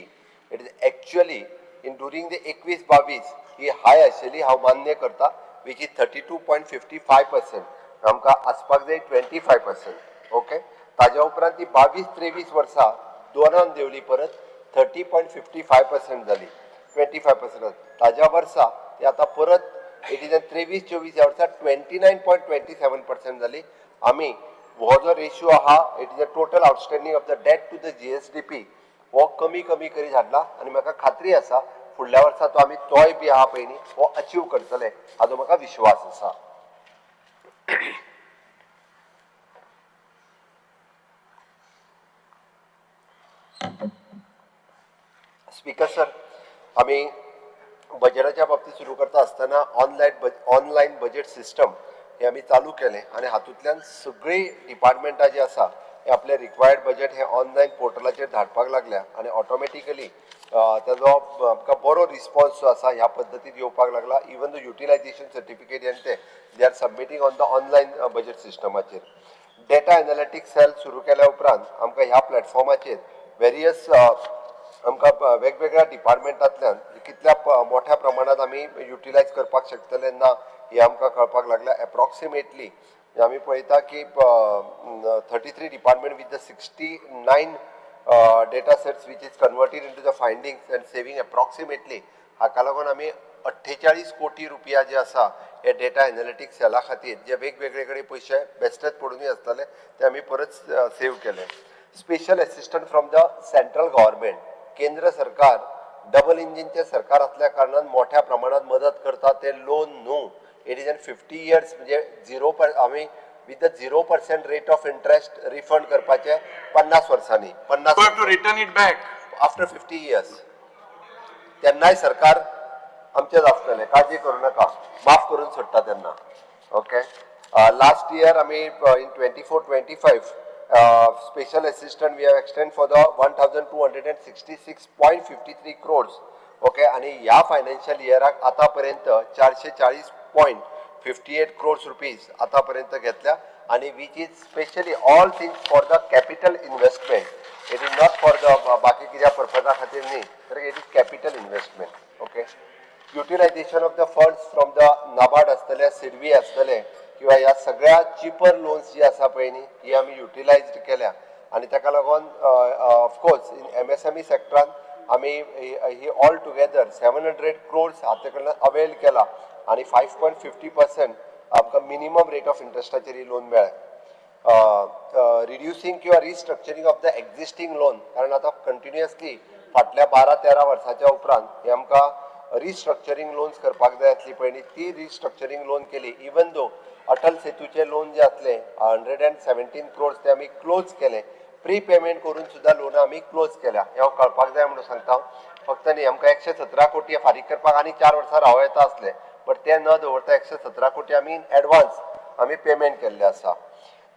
it is actually in during the 21-22 ही हाय आशिल्ली, हांव मान्य करता, which is 32.55%. आमकां आसपाक जाय 25%. ओके, ताज्या उपरांत ती 22-23 वर्सा दोनान देंवली परत 30.55% जाली, 25%. ताज्या वर्सा ती आतां परत 23-24 ह्या वर्सा 29.27% जाली. आमी हो जो रेशियो आहा it is the total outstanding of the debt to the GSDP हो कमी करीत हाडला. आनी म्हाका खात्री आसा फुडल्या वर्सा तो आमी तोय बी आहा पळय न्ही हो अचीव करतले हाजो म्हाका विश्वास आसा. स्पीकर सर, आमी बजेटाच्या बाबतींत सुरू करता आसतना ऑनलायन बजेट सिस्टम हे आमी चालू केलें आनी हातूंतल्यान सगळीं डिपार्टमेंटां जी आसा हे आपले रिक्वायर्ड बजेट हे ऑनलायन पोर्टलाचेर धाडपाक लागल्या आनी ऑटोमॅटिकली ताजो आमकां बरो रिस्पॉन्स जो आसा ह्या पद्दतीन येवपाक लागला. Even the utilisation certificate and they are submitting on the online budget सिस्टमाचेर. डेटा एनालिटिक्स सेल सुरू केल्या उपरांत आमकां ह्या प्लॅटफॉर्माचेर वेरियस आमकां वेगवेगळ्या डिपार्टमेंटांतल्यान कितल्या मोठ्या प्रमाणात आमी युटिलायज करपाक शकतले ना हे आमकां कळपाक लागल्या. एप्रॉक्सिमेटली आमी पळयता की 33 department with the 69 data sets which is converted into the findings and saving approximately हाका लागून आमी 48 कोटी रुपया जे आसा हे डेटा एनालिटिक्स सेला खातीर जे वेगवेगळे कडेन पयशे बेस्टेच पडूनय आसताले ते आमी परत सेव्ह केले. Special assistant from the central government, केंद्र सरकार डबल इंजिनचे सरकार असल्या कारणान मोठ्या प्रमाणात मदत करता. ते लोन न्हू, इट इज इन 50 years म्हणजे 0% आमी with 0% rate of interest refund करपाचे 50 वर्सांनी 50 You have to return it back. After 50 years. तेन्नाय सरकार आमचेच आसतले, काळजी करू नका, माफ करून सोडटा तेन्ना. ओके, लास्ट इयर आमी in 24-25 special assistant we have extend for the 1266.53 crores. Okay, आणि ह्या फायनान्शियल इयराक आतापर्यंत 440.58 crores रुपीज आतापर्यंत घेतल्या, आणि which is specially all things for the capital investment. It is not for the बाकी कित्या पर्पजा खातीर न्ही, तर it is capital investment. Okay, utilisation of the funds from the NABARD आसतले, सिडबी आसतले, किंवा ह्या सगळ्या चिपर लोन्स जी आसा पळय न्ही ती आमी युटिलायज्ड केल्या, आणि ताका लागून ऑफकोर्स इन MSME सेक्टरान आमी ही ऑल टुगेदर 700 crores हाते कडल्यान अवेल केला, आणि 5.50% आमकां मिनिमम रेट ऑफ इंटरेस्टाचेर ही लोन मेळ्ळें. रिड्युसिंग किंवा restructuring of the existing loan, कारण आता कंटिन्युअसली फाटल्या 12-13 वर्साच्या उपरांत हे आमकां रिस्ट्रक्चरींग लोन्स करपाक जाय आसली पळय न्ही, ती रिस्ट्रक्चरींग लोन केली. इवन दो अटल सेतूचे लोन जे आसले 117 crores ते आमी क्लोज केले, प्री पेमेंट करून सुद्धा लोन आमी क्लोज केल्या. हे हांव कळपाक जाय म्हणून सांगता. फक्त न्ही आमकां 117 कोटी फारीक करपाक आनी 4 वर्सां राव येता आसले, बट ते न दवरता 117 कोटी आमी इन एडवान्स आमी पेमेंट केल्ले आसा.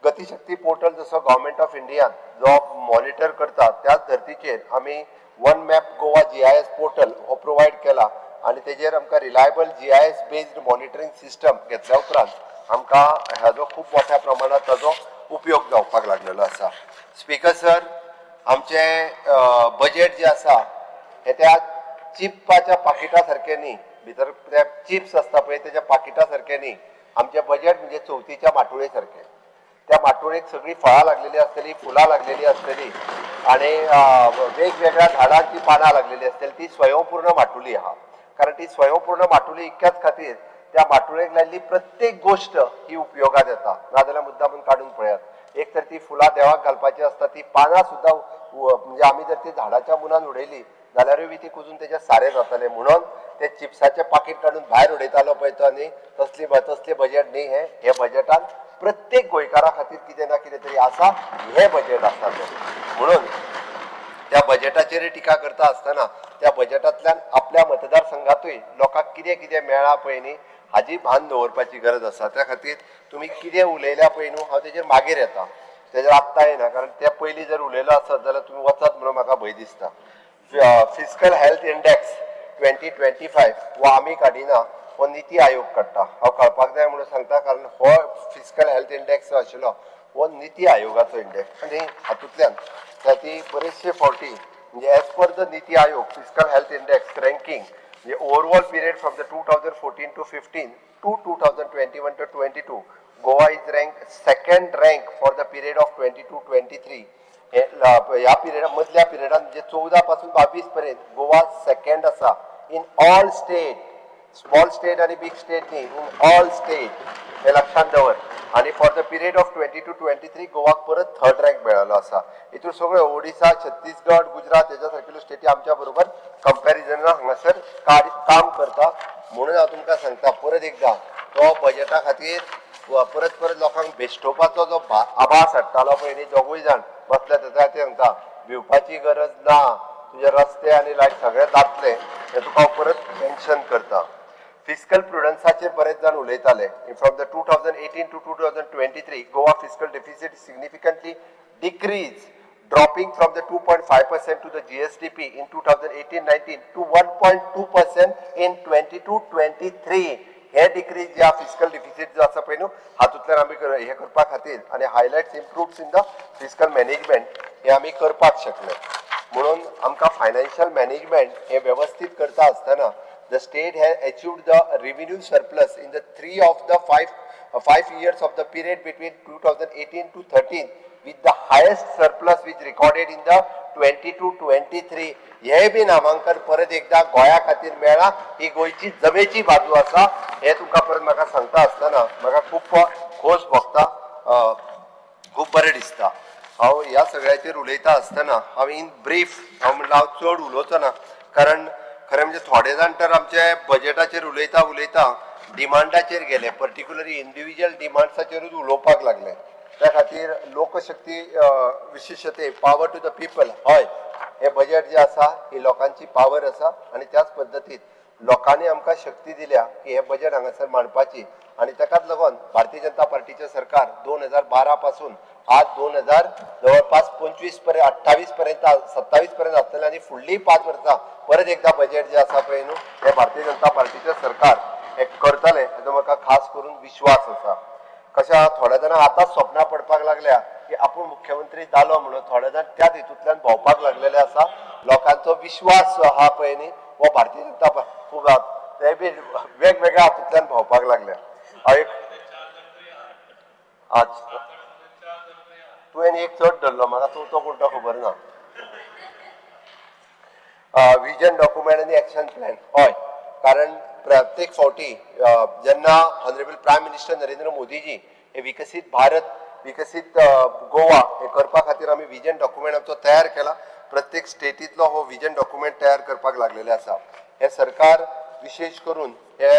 गतिशक्ती पोर्टल जसो गव्हर्नमेंट ऑफ इंडियान जो मॉनिटर करता त्याच धर्तीचेर आमी one map Goa GIS portal हो प्रोवायड केला, आणि तेजेर आमकां reliable GIS based monitoring system घेतल्या उपरांत आमकां हाजो खूब मोठ्या प्रमाणात ताजो उपयोग जावपाक लागलेलो आसा. स्पीकर सर, आमचे बजेट जे आसा हे त्या चिप्पाच्या पाकिटा सारखे न्ही, भितर ते चिप्स आसता पळय तेच्या पाकिटा सारखे न्ही. आमचे बजेट म्हणजे चवथीच्या माटोळे सारखे. त्या माटोळेक सगळी फळां लागलेली आसतली, फुलां लागलेली आसतली, आणि वेगवेगळ्या झाडांची पानां लागलेली आसतली. ती स्वयंपूर्ण माटुली आहा, कारण ती स्वयंपूर्ण माटुली इतक्याच खातीर त्या माटुळेक लायल्ली प्रत्येक गोष्ट ही उपयोगात येता. नाजाल्यार मुद्दामून काडून पळयात, एक तर ती फुलां देवाक घालपाची आसता, ती पानां सुद्धा म्हणजे आमी जर ती झाडाच्या मुनान उडयली जाल्यारूय बी ती कुजून तेजे सारें जातलें. म्हणून ते चिप्साचें पाकीट काडून भायर उडयतालो पळय तो न्ही, तसले बजेट न्ही हे बजेटान प्रत्येक गोंयकारा खातीर कितें ना कितें तरी आसा, हे बजेट आसा तें. म्हणून त्या बजेटाचेर टिका करता आसतना त्या बजेटांतल्यान आपल्या मतदारसंघातूय लोकांक कितें कितें मेळ्ळा पळय न्ही हाजी भान दवरपाची गरज आसा. त्या खातीर तुमी कितें उलयल्या पळय न्हू हांव तेजेर मागीर येता, तेजेर आत्तां येना, कारण ते पयलीं जर उलयलो आसत जाल्यार तुमी वचत म्हणून म्हाका भंय दिसता. फिस्कल हेल्थ इंडेक्स 2025 हो आमी काडिना, हो निती आयोग काडटा. हांव कळपाक जाय म्हणून सांगता, कारण हो फिस्कल हेल्थ इंडेक्स जो आशिल्लो हो निती आयोगाचो इंडेक्स, आणि हातूंतल्यान ती बरेचशे फावटी म्हणजे as per the NITI Aayog fiscal health index ranking म्हणजे overall period from the 2014 to 15 to 2021 to 22 Goa is rank second rank for the period of 22-23. ह्या पिरियडा मदल्या पिरियडान म्हणजे 14 पासून 22 पर्यंत गोवा सेकंड आसा in all state, small state आणि बिग स्टेट न्ही, इन ऑल स्टेट, हे लक्षात दवर. आणि फॉर द पिरियड ऑफ 22-23 गोवाक परत थर्ड रँक मेळ्ळलो आसा. हितून सगळे ओडिसा, छत्तीसगड, गुजरात हेच्या सारकेल्यो स्टेटी आमच्या बरोबर कंपॅरिजनान हांगासर काम करता. म्हणून हांव तुमकां सांगता परत एकदा, तो बजेटा खातीर परत लोकांक बेश्टोवपाचो जो आभास हाडटालो पळय न्ही दोगूय जाण बसले तेच्या ते सांगता भिवपाची गरज ना, तुझे रस्ते आनी लायट सगळे जातले, हे तुका हांव परत मेन्शन करता. फिस्कल प्रुडन्साचेर बरेच जाण उलयताले. From the 2018 to 2023 Goa fiscal deficit significantly decrease, dropping from the 2.5% to the GSDP in 2018-19 to 1.2% in 22-23. हे डिक्रीज या फिस्कल डिफिसिट जो आसा पळय न्हू हातूंतल्यान आमी हे करपा खातीर आणि highlights improved in the fiscal management हे आमी करपाक शकले. म्हणून आमकां फायनान्शियल मॅनेजमेंट हे व्यवस्थित करता आसतना the state has achieved the revenue surplus in the 3 of the 5 years of the period between 2018 to 13 with the highest surplus which recorded in the 22-23 हे बी नामांकन परत एकदा गोंया खातीर मेळ्ळा. ही गोंयची जमेची बाजू आसा हे तुमकां परत म्हाका सांगता आसतना म्हाका खूब खोस भोगता, खूब बरें दिसता. हांव ह्या सगळ्याचेर उलयता आसतना हांव इन ब्रीफ हांव म्हणल्यार हांव चड उलोवचो ना, कारण खरें म्हणजे थोडे जाण तर आमचे बजेटाचेर उलयता डिमांडाचेर गेले, पर्टिक्युलरी इंडिव्हिज्युअल डिमांड्साचेरूच उलोवपाक लागले. त्या खातीर लोकशक्ती विशेशते पॉवर टू द पीपल, हय हे बजेट जे आसा ही लोकांची पॉवर आसा आणि त्याच पद्दतीन लोकांनी आमकां शक्ती दिल्या की हे बजेट हांगासर मांडपाची. आणि ताकाच लागून भारतीय जनता पार्टीचे सरकार 2012 पासून आज 2000 जवळपास 25 पर्यंत 28 पर्यंत 27 पर्यंत आसतले आणि फुडलीं 5 वर्सां परत एकदा बजेट जे आसा पळय न्हू हे भारतीय जनता पार्टीचे सरकार हे करतले हाजो म्हाका खास करून विश्वास आसा. कशा थोड्या जाणांक आतांच स्वप्नां पडपाक लागल्या की आपूण मुख्यमंत्री जालो म्हणून थोडे जाण त्याच हितूंतल्यान भोंवपाक लागलेले आसा. लोकांचो विश्वास जो आहा पळय न्ही हो भारतीय जनता खूब ते बी वेगवेगळ्या हातूंतल्यान भोंवपाक लागल्या. हांव एक तुवें एक चड धरलो म्हाका तो कोणतो खबर ना. विजन डॉक्युमेंट आनी एक्शन प्लॅन, हय कारण प्रत्येक फावटी जेन्ना honourable prime minister Narendra Modiji हे विकसीत भारत विकसीत गोवा हे करपा खातीर आमी विजन डॉक्युमेंट आमचो तयार केला. प्रत्येक स्टेटींतलो हो विजन डॉक्युमेंट तयार करपाक लागलेले आसा. हे सरकार विशेष करून हे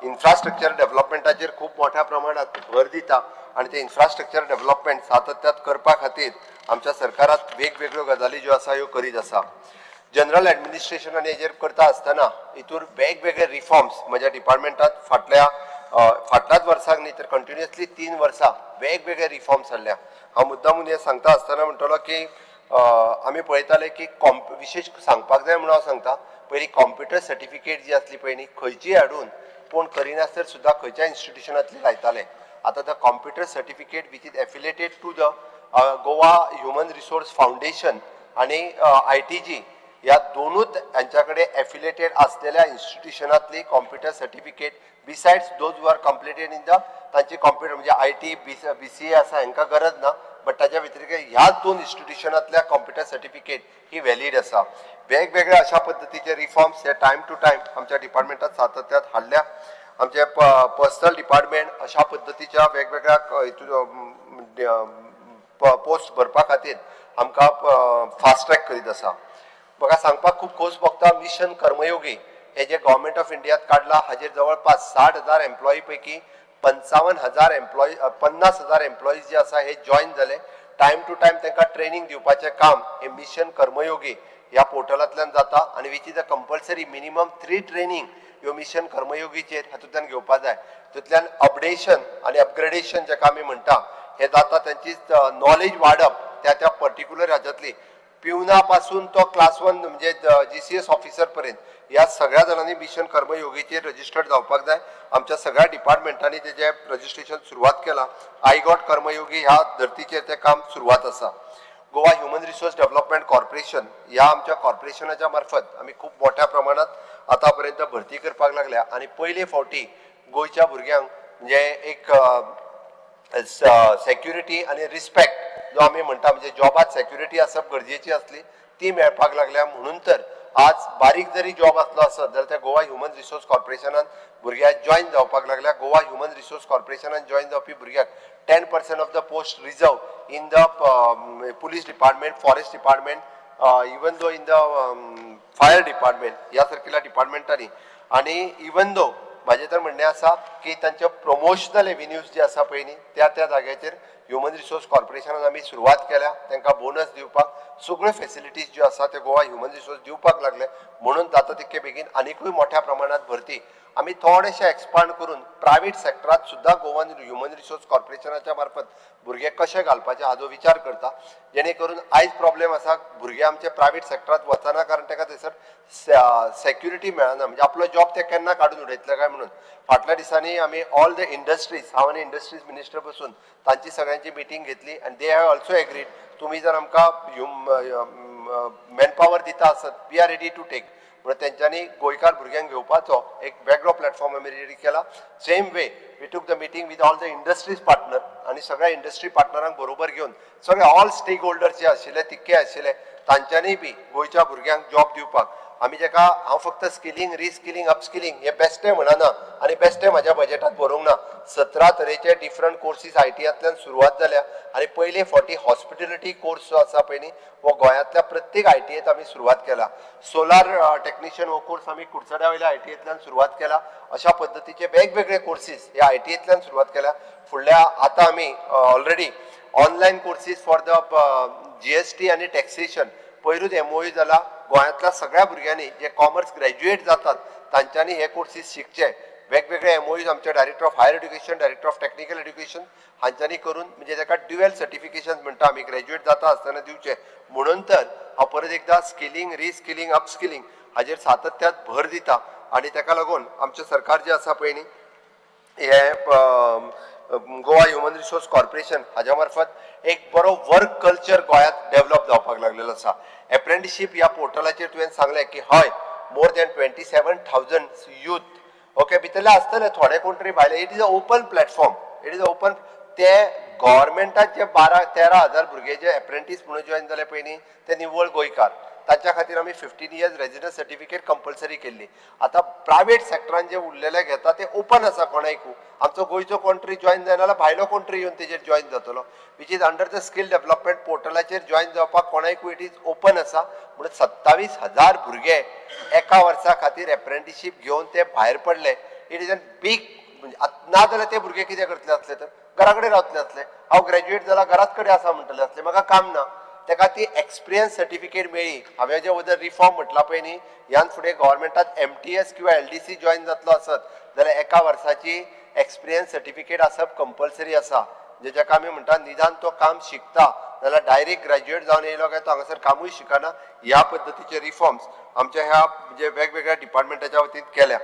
इन्फ्रास्ट्रक्चर डेव्हलपमेंटाचेर खूब मोठ्या प्रमाणात भर दिता आणि ते इन्फ्रास्ट्रक्चर डेव्हलपमेंट सातत्यात करपा खातीर आमच्या सरकारात वेगवेगळ्यो गजाली ज्यो आसा ह्यो करीत आसा. जनरल ऍडमिनिस्ट्रेशन आनी हेजेर करता आसतना हितूर वेगवेगळे रिफॉर्म्स म्हज्या डिपार्टमेंटात फाटल्याच वर्साक न्ही तर कंटिन्युअसली 3 वर्सां वेगवेगळे रिफॉर्म्स हाडल्या. हांव मुद्दामून हे सांगता आसतना म्हणटलो की आमी पळयताले की विशेष सांगपाक जाय म्हणून हांव सांगता. पयलीं कॉम्प्युटर सर्टिफिकेट जी आसली पळय न्ही खंयचीय हाडून कोण करिनासर सुद्दां खंयच्या इन्स्टिट्युशनांतली लायताले. आतां the computer certificate which is affiliated to the Goa human resource foundation आणि ITG या दोनूच यांच्याकडे एफिलेटेड असलेल्या इन्स्टिट्युशनांतली computer certificate besides those who are completed in the तांची कॉम्प्युटर म्हणजे IT BCA आसा हांकां गरज ना, बट ताच्या व्यतिरिक्त ह्याच 2 इन्स्टिट्युशनांतल्या कॉम्प्युटर सर्टिफिकेट ही वॅलीड आसा. वेगवेगळ्या अशा पद्दतीचे रिफॉर्म्स हे टायम टू टायम आमच्या डिपार्टमेंटात सातत्यात हाडल्या. आमचे पर्सनल डिपार्टमेंट अशा पद्दतीच्या वेगवेगळ्या पोस्ट भरपा खातीर आमकां फास्ट ट्रॅक करीत आसा. म्हाका सांगपाक खूब खोस भोगता मिशन कर्मयोगी हे जे गव्हर्मेंट ऑफ इंडियात काडला हाजेर जवळपास 60,000 एम्प्लॉई पैकी 55,000 एम्प्लॉई 50,000 एम्प्लॉईज जे आसा हे जॉईन जाले. टायम टू टायम तांकां ट्रेनिंग दिवपाचें काम हे मिशन कर्मयोगी ह्या पोर्टलांतल्यान जाता आणि which is a compulsory minimum 3 training ह्यो मिशन कर्मयोगीचेर हातूंतल्यान घेवपा जाय. तितूंतल्यान अपडेशन आणि अपग्रेडेशन जेका आमी म्हणटा हे जाता. त्यांची नॉलेज वाडप त्या पर्टिक्युलर हाज्यातली पिवना पासून तो क्लास 1 म्हणजे GCS ऑफिसर पर्यंत या सगळ्या जाणांनी मिशन कर्मयोगीचेर रजिस्टर्ड जावपाक जाय. आमच्या सगळ्या डिपार्टमेंटांनी तेजे रजिस्ट्रेशन सुरवात केला. आय गॉट कर्मयोगी ह्या धर्तीचेर ते काम सुरवात आसा. Goa human resource development corporation ह्या आमच्या कॉर्पोरेशनाच्या मार्फत आमी खूब मोठ्या प्रमाणात आतापर्यंत भरती करपाक लागल्या आणि पयले फावटी गोंयच्या भुरग्यांक म्हणजे एक सेक्युरिटी आणि रिस्पेक्ट जो आमी म्हणटा म्हणजे जॉबात सेक्युरिटी आसप गरजेची असली ती मेळपाक लागल्या. म्हणून तर आज बारीक जरी जॉब असलो आसत जाल्यार त्या गोवा ह्युमन रिसोर्स कॉर्पोरेशनान भुरग्यांक जॉईन जावपाक लागल्या. गोवा ह्युमन रिसोर्स कॉर्पोरेशनान जॉईन जावपी भुरग्यांक 10% of the post reserve in the police department, forest department, even though in the fire department ह्या सारकिल्या डिपार्टमेंटांनी. आणि इवन दो माझे तर म्हणणे आसा की तांचे प्रमोशनल एव्हेन्यूज जे आसा पळय न्ही त्या जाग्याचेर ह्युमन रिसोर्स कॉर्पोरेशनान आमी सुरवात केल्या. तांकां बोनस दिवपाक सगळ्यो फॅसिलिटीज ज्यो आसा त्यो गोवा ह्युमन रिसोर्स दिवपाक लागले. म्हणून जाता तितके बेगीन आनीकूय मोठ्या प्रमाणात भरती आमी थोडेशे एक्सपांड करून प्रायव्हेट सेक्टरात सुद्दां गोवन ह्युमन रिसोर्स कॉर्पोरेशनाच्या मार्फत भुरगे कशे घालपाचे हाजो विचार करता. जेणे करून आयज प्रॉब्लेम आसा भुरगे आमचे प्रायव्हेट सेक्टरात वचना कारण ताका थंयसर सेक्युरिटी मेळना म्हणजे आपलो जॉब ते केन्ना काडून उडयतले काय म्हणून. फाटल्या दिसांनी आमी ऑल द इंडस्ट्रीज हांव आनी इंडस्ट्रीज मिनिस्टर बसून तांची सगळ्यांची मिटींग घेतली आनी दे हॅव ऑल्सो एग्रीड तुमी जर आमकां मॅन पॉवर दिता आसत we are ready to take. म्हणून तेंच्यांनी गोंयकार भुरग्यांक घेवपाचो एक वेगळो प्लॅटफॉर्म आमी रेडी केला. Same way we took the meeting with all the industries partner आनी सगळ्या इंडस्ट्री पार्टनरांक बरोबर घेवन सगळे ऑल स्टेक होल्डर्स जे आशिल्ले तितके आशिल्ले तांच्यांनी बी गोंयच्या भुरग्यांक जॉब दिवपाक आमी जेका हांव फक्त स्किलिंग रिस्किलिंग अपस्किलिंग हे बेस्टे म्हणना आनी बेस्टे म्हाज्या बजेटांत बरोवंक ना. 17 तरेचे डिफरंट कोर्सीस ITयांतल्यान सुरवात जाल्या आनी पयले फावटी हॉस्पिटॅलिटी कोर्स जो आसा पळय न्ही हो गोंयांतल्या प्रत्येक ITयेंत आमी सुरवात केला. सोलार टेक्निशियन हो कोर्स आमी कुडचड्या वयल्या ITयेंतल्यान सुरवात केला. अशा पद्दतीचे वेगवेगळे कोर्सीस ह्या ITयेंतल्यान सुरवात केल्या. फुडल्या आतां आमी already online courses for the GST आनी टॅक्सेशन पयरूच MOU जाला. गोंयांतल्या सगळ्या भुरग्यांनी जे कॉमर्स ग्रॅज्युएट जातात तांच्यांनी हे कोर्सीस शिकचे. वेगवेगळे MOUs आमचे director of higher education director of technical education हांच्यांनी करून म्हणजे ताका ड्युएल सर्टिफिकेशन म्हणटा आमी ग्रॅज्युएट जाता आसतना दिवचे. म्हणून तर हांव परत एकदा स्किलिंग रिस्किलिंग अपस्किलिंग हाजेर सातत्यात भर दिता आनी ताका लागून आमचें सरकार जें आसा पळय न्ही हे गोवा ह्युमन रिसोर्स कॉर्पोरेशन हाज्या मार्फत एक बरो वर्क कल्चर गोंयांत डेव्हलप जावपाक लागलेलो आसा. एप्रेंटिसशीप ह्या पोर्टलाचेर तुवें सांगलें की हय मोर दॅन 27,000 यूथ ओके भितरले आसतले थोडे कोण तरी भायले. It is a open platform it is a open ते गव्हर्मेंटात जे 12-13,000 भुरगे जे एप्रेंटीस म्हणून जॉईन जाले पळय न्ही ते निव्वळ गोंयकार तांच्या खातीर आमी 15 इयर्स रेजिडन्स सर्टिफिकेट कंपल्सरी केल्ली. आतां प्रायवेट सेक्टरान जे उरलेले घेता ते ओपन आसा कोणायकू. आमचो गोंयचो कोण तरी जॉईन जायना जाल्यार भायलो कोण तरी येवन तेजेर जॉईन जातलो which is under the skill development पोर्टलाचेर जॉईन जावपाक कोणायकू इट इज ओपन आसा. म्हणून 27,000 भुरगे एका वर्सा खातीर एप्रेंटिसशीप घेवन ते भायर पडले. इट इज अ बिग म्हणजे ना जाल्यार ते भुरगे कितें करतले आसले तर घरा कडेन रावतले आसले. हांव ग्रॅज्युएट जाला घराच कडेन आसा म्हणटले आसले म्हाका काम ना. ताका ती एक्सपिरियन्स सर्टिफिकेट मेळ्ळी. हांवें जे वदर रिफॉर्म म्हटला पळय न्ही ह्यान फुडें गव्हर्मेंटात MTS किंवा LDC जॉईन जातलो आसत जाल्यार एका वर्साची एक्सपिरियन्स सर्टिफिकेट आसप कंपल्सरी आसा. जेका आमी म्हणटा निदान तो काम शिकता जाल्यार डायरेक्ट ग्रॅज्युएट जावन येयलो काय तो हांगासर कामूय शिकना. ह्या पद्दतीचे रिफॉर्म्स आमच्या ह्या जे वेगवेगळ्या डिपार्टमेंटाच्या वतीन केल्या.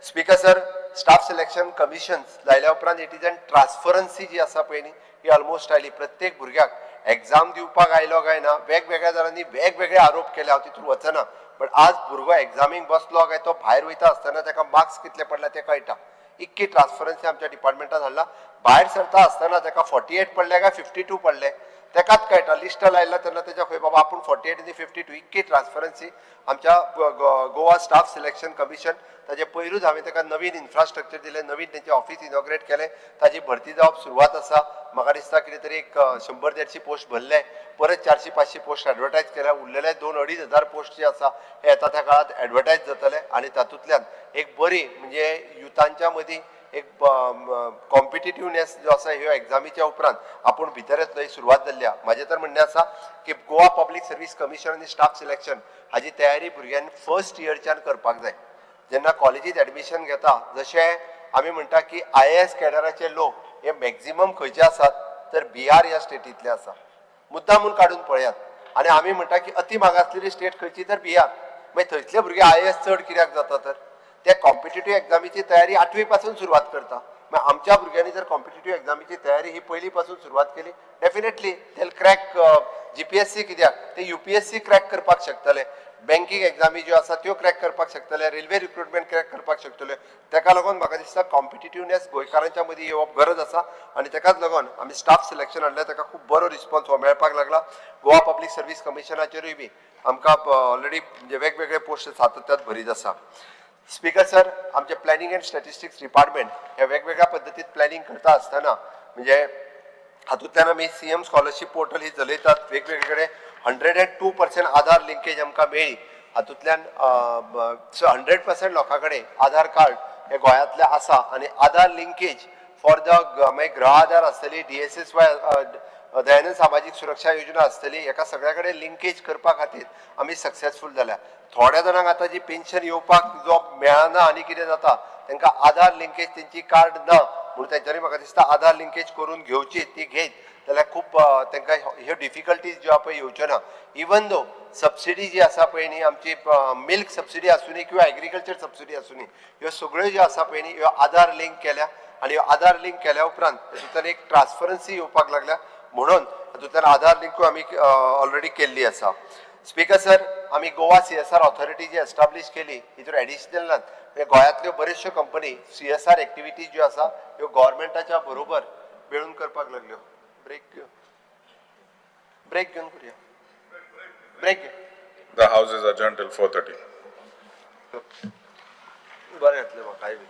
Speaker sir staff selection commissions लायल्या उपरांत इट इज अन ट्रान्सफरन्सी जी आसा पळय न्ही ही ऑलमोस्ट आयली. प्रत्येक भुरग्याक एग्जाम दिवपाक आयलो काय ना वेगवेगळ्या जाणांनी वेगवेगळे आरोप केले हांव तितून वचना. बट आज भुरगो एग्जामीक बसलो काय तो भायर वयता आसतना ताका मार्क्स कितले पडले ते कळटा. इतकी ट्रान्सफरन्सी आमच्या डिपार्टमेंटात हाडला. भायर सरता आसतना ताका 48 पडले काय 52 पडले तेकाच कळटा. लिस्ट लायला तेन्ना ताच्या खंय बाबा आपूण 48 आनी 52 इतकी ट्रान्सफरन्सी आमच्या गोवा स्टाफ सिलेक्शन कमिशन ताजे पयरूच हांवें ताका नवीन इन्फ्रास्ट्रक्चर दिलें नवीन तेंचें ऑफिस इनॉग्रेट केलें ताजी भरती जावप सुरवात आसा. म्हाका दिसता कितें तरी एक 100-150 पोस्ट भरले परत 400-500 पोस्ट एडवर्टायज केल्या. उरलेले 2-2,500 पोस्ट जे आसा हे येता त्या काळात एडवर्टायज जातले आनी तातूंतल्यान एक बरी म्हणजे युथांच्या मदीं एक कॉम्पिटिटिवनेस जो आसा ह्यो एग्जामीच्या उपरांत आपूण भितर येतलो ही सुरवात जाल्ली आहा. म्हाजें तर म्हणणें आसा की गोवा पब्लीक सर्वीस कमिशन आनी स्टाफ सिलेक्शन हाजी तयारी भुरग्यांनी फर्स्ट इयरच्यान करपाक जाय. जेन्ना कॉलेजीत एडमिशन घेता जशें आमी म्हणटा की IAS कॅडराचे लोक हे मॅक्झिमम खंयचे आसात तर बिहार ह्या स्टेटींतले आसा. मुद्दामून काडून पळयात. आनी आमी म्हणटा की अति मागासलेली स्टेट खंयची तर बिहार. मागीर थंयसले भुरगे IAS चड कित्याक जाता तर ते कॉम्पिटिटिव्ह एग्जामीची तयारी 8वी पासून सुरवात करता. मागीर आमच्या भुरग्यांनी जर कॉम्पिटिटिव्ह एग्जामीची तयारी ही पयली पासून सुरवात केली डेफिनेटली ते क्रॅक GPSC कित्याक ते UPSC क्रॅक करपाक शकतले. बँकींग एग्जामी ज्यो आसा त्यो क्रॅक करपाक शकतले. रेल्वे रिक्रुटमेंट क्रॅक करपाक शकतले. ताका लागून म्हाका दिसता कॉम्पिटिटिवनेस गोंयकारांच्या मदीं येवप गरज आसा आनी ताकाच लागून आमी स्टाफ सिलेक्शन हाडलें ताका खूब बरो रिस्पॉन्स हो मेळपाक लागला. गोवा पब्लीक सर्वीस कमिशनाचेरूय बी आमकां ऑलरेडी म्हणजे वेगवेगळे पोस्ट सातत्यात भरीत आसा. स्पीकर सर आमचे प्लॅनिंग एंड स्टॅटिस्टिक्स डिपार्टमेंट हे वेगवेगळ्या पद्दतीत प्लॅनिंग करता आसतना म्हणजे हातूंतल्यान आमी CM स्कॉलरशीप पोर्टल ही चलयतात. वेगवेगळे 102% आधार लिंकेज आमकां मेळ्ळी. हातूंतल्यान 100% लोकां कडेन आधार कार्ड हे गोंयांतले आसा आनी आधार लिंकेज फॉर द मागीर गृह आधार आसतली DSSY दयानंद सामाजीक सुरक्षा योजना आसतली हेका सगळ्या कडेन लिंकेज करपा खातीर आमी सक्सेसफूल जाल्या. थोड्या जाणांक आतां जी पेन्शन येवपाक जो मेळना आनी कितें जाता तांकां आधार लिंकेज तेंची कार्ड ना म्हणून तेंच्यांनी म्हाका दिसता आधार लिंकेज करून घेवची. ती घेत जाल्यार खूब तांकां ह्यो डिफिकल्टीज ज्यो आसा पळय येवच्यो ना. इवन दो सबसिडी जी आसा पळय न्ही आमची मिल्क सबसिडी आसूं दी किंवा एग्रीकल्चर सबसिडी आसूं दी ह्यो सगळ्यो ज्यो आसा पळय न्ही ह्यो आधार लिंक केल्या आनी ह्यो आधार लिंक केल्या उपरांत तातूंतल्यान एक ट्रान्सफरन्सी येवपाक लागल्या म्हणून तातूंतल्यान आधार लिंकूय आमी ऑलरेडी केल्ली आसा. स्पीकर सर, आम्ही गोवा CSR ऑथॉरिटी जी एस्टाब्लिश केली हितून एडिशनल म्हणजे गोंयांतल्यो बऱ्योचश्यो कंपनी CSR एक्टिविटी ज्यो आसा ह्यो गव्हर्मेंटाच्या बरोबर मेळून करपाक लागल्यो. ब्रेक घेवन करूया. ब्रेक घे. The House is adjourned till 4:30. बरें जातलें म्हाकाय बी.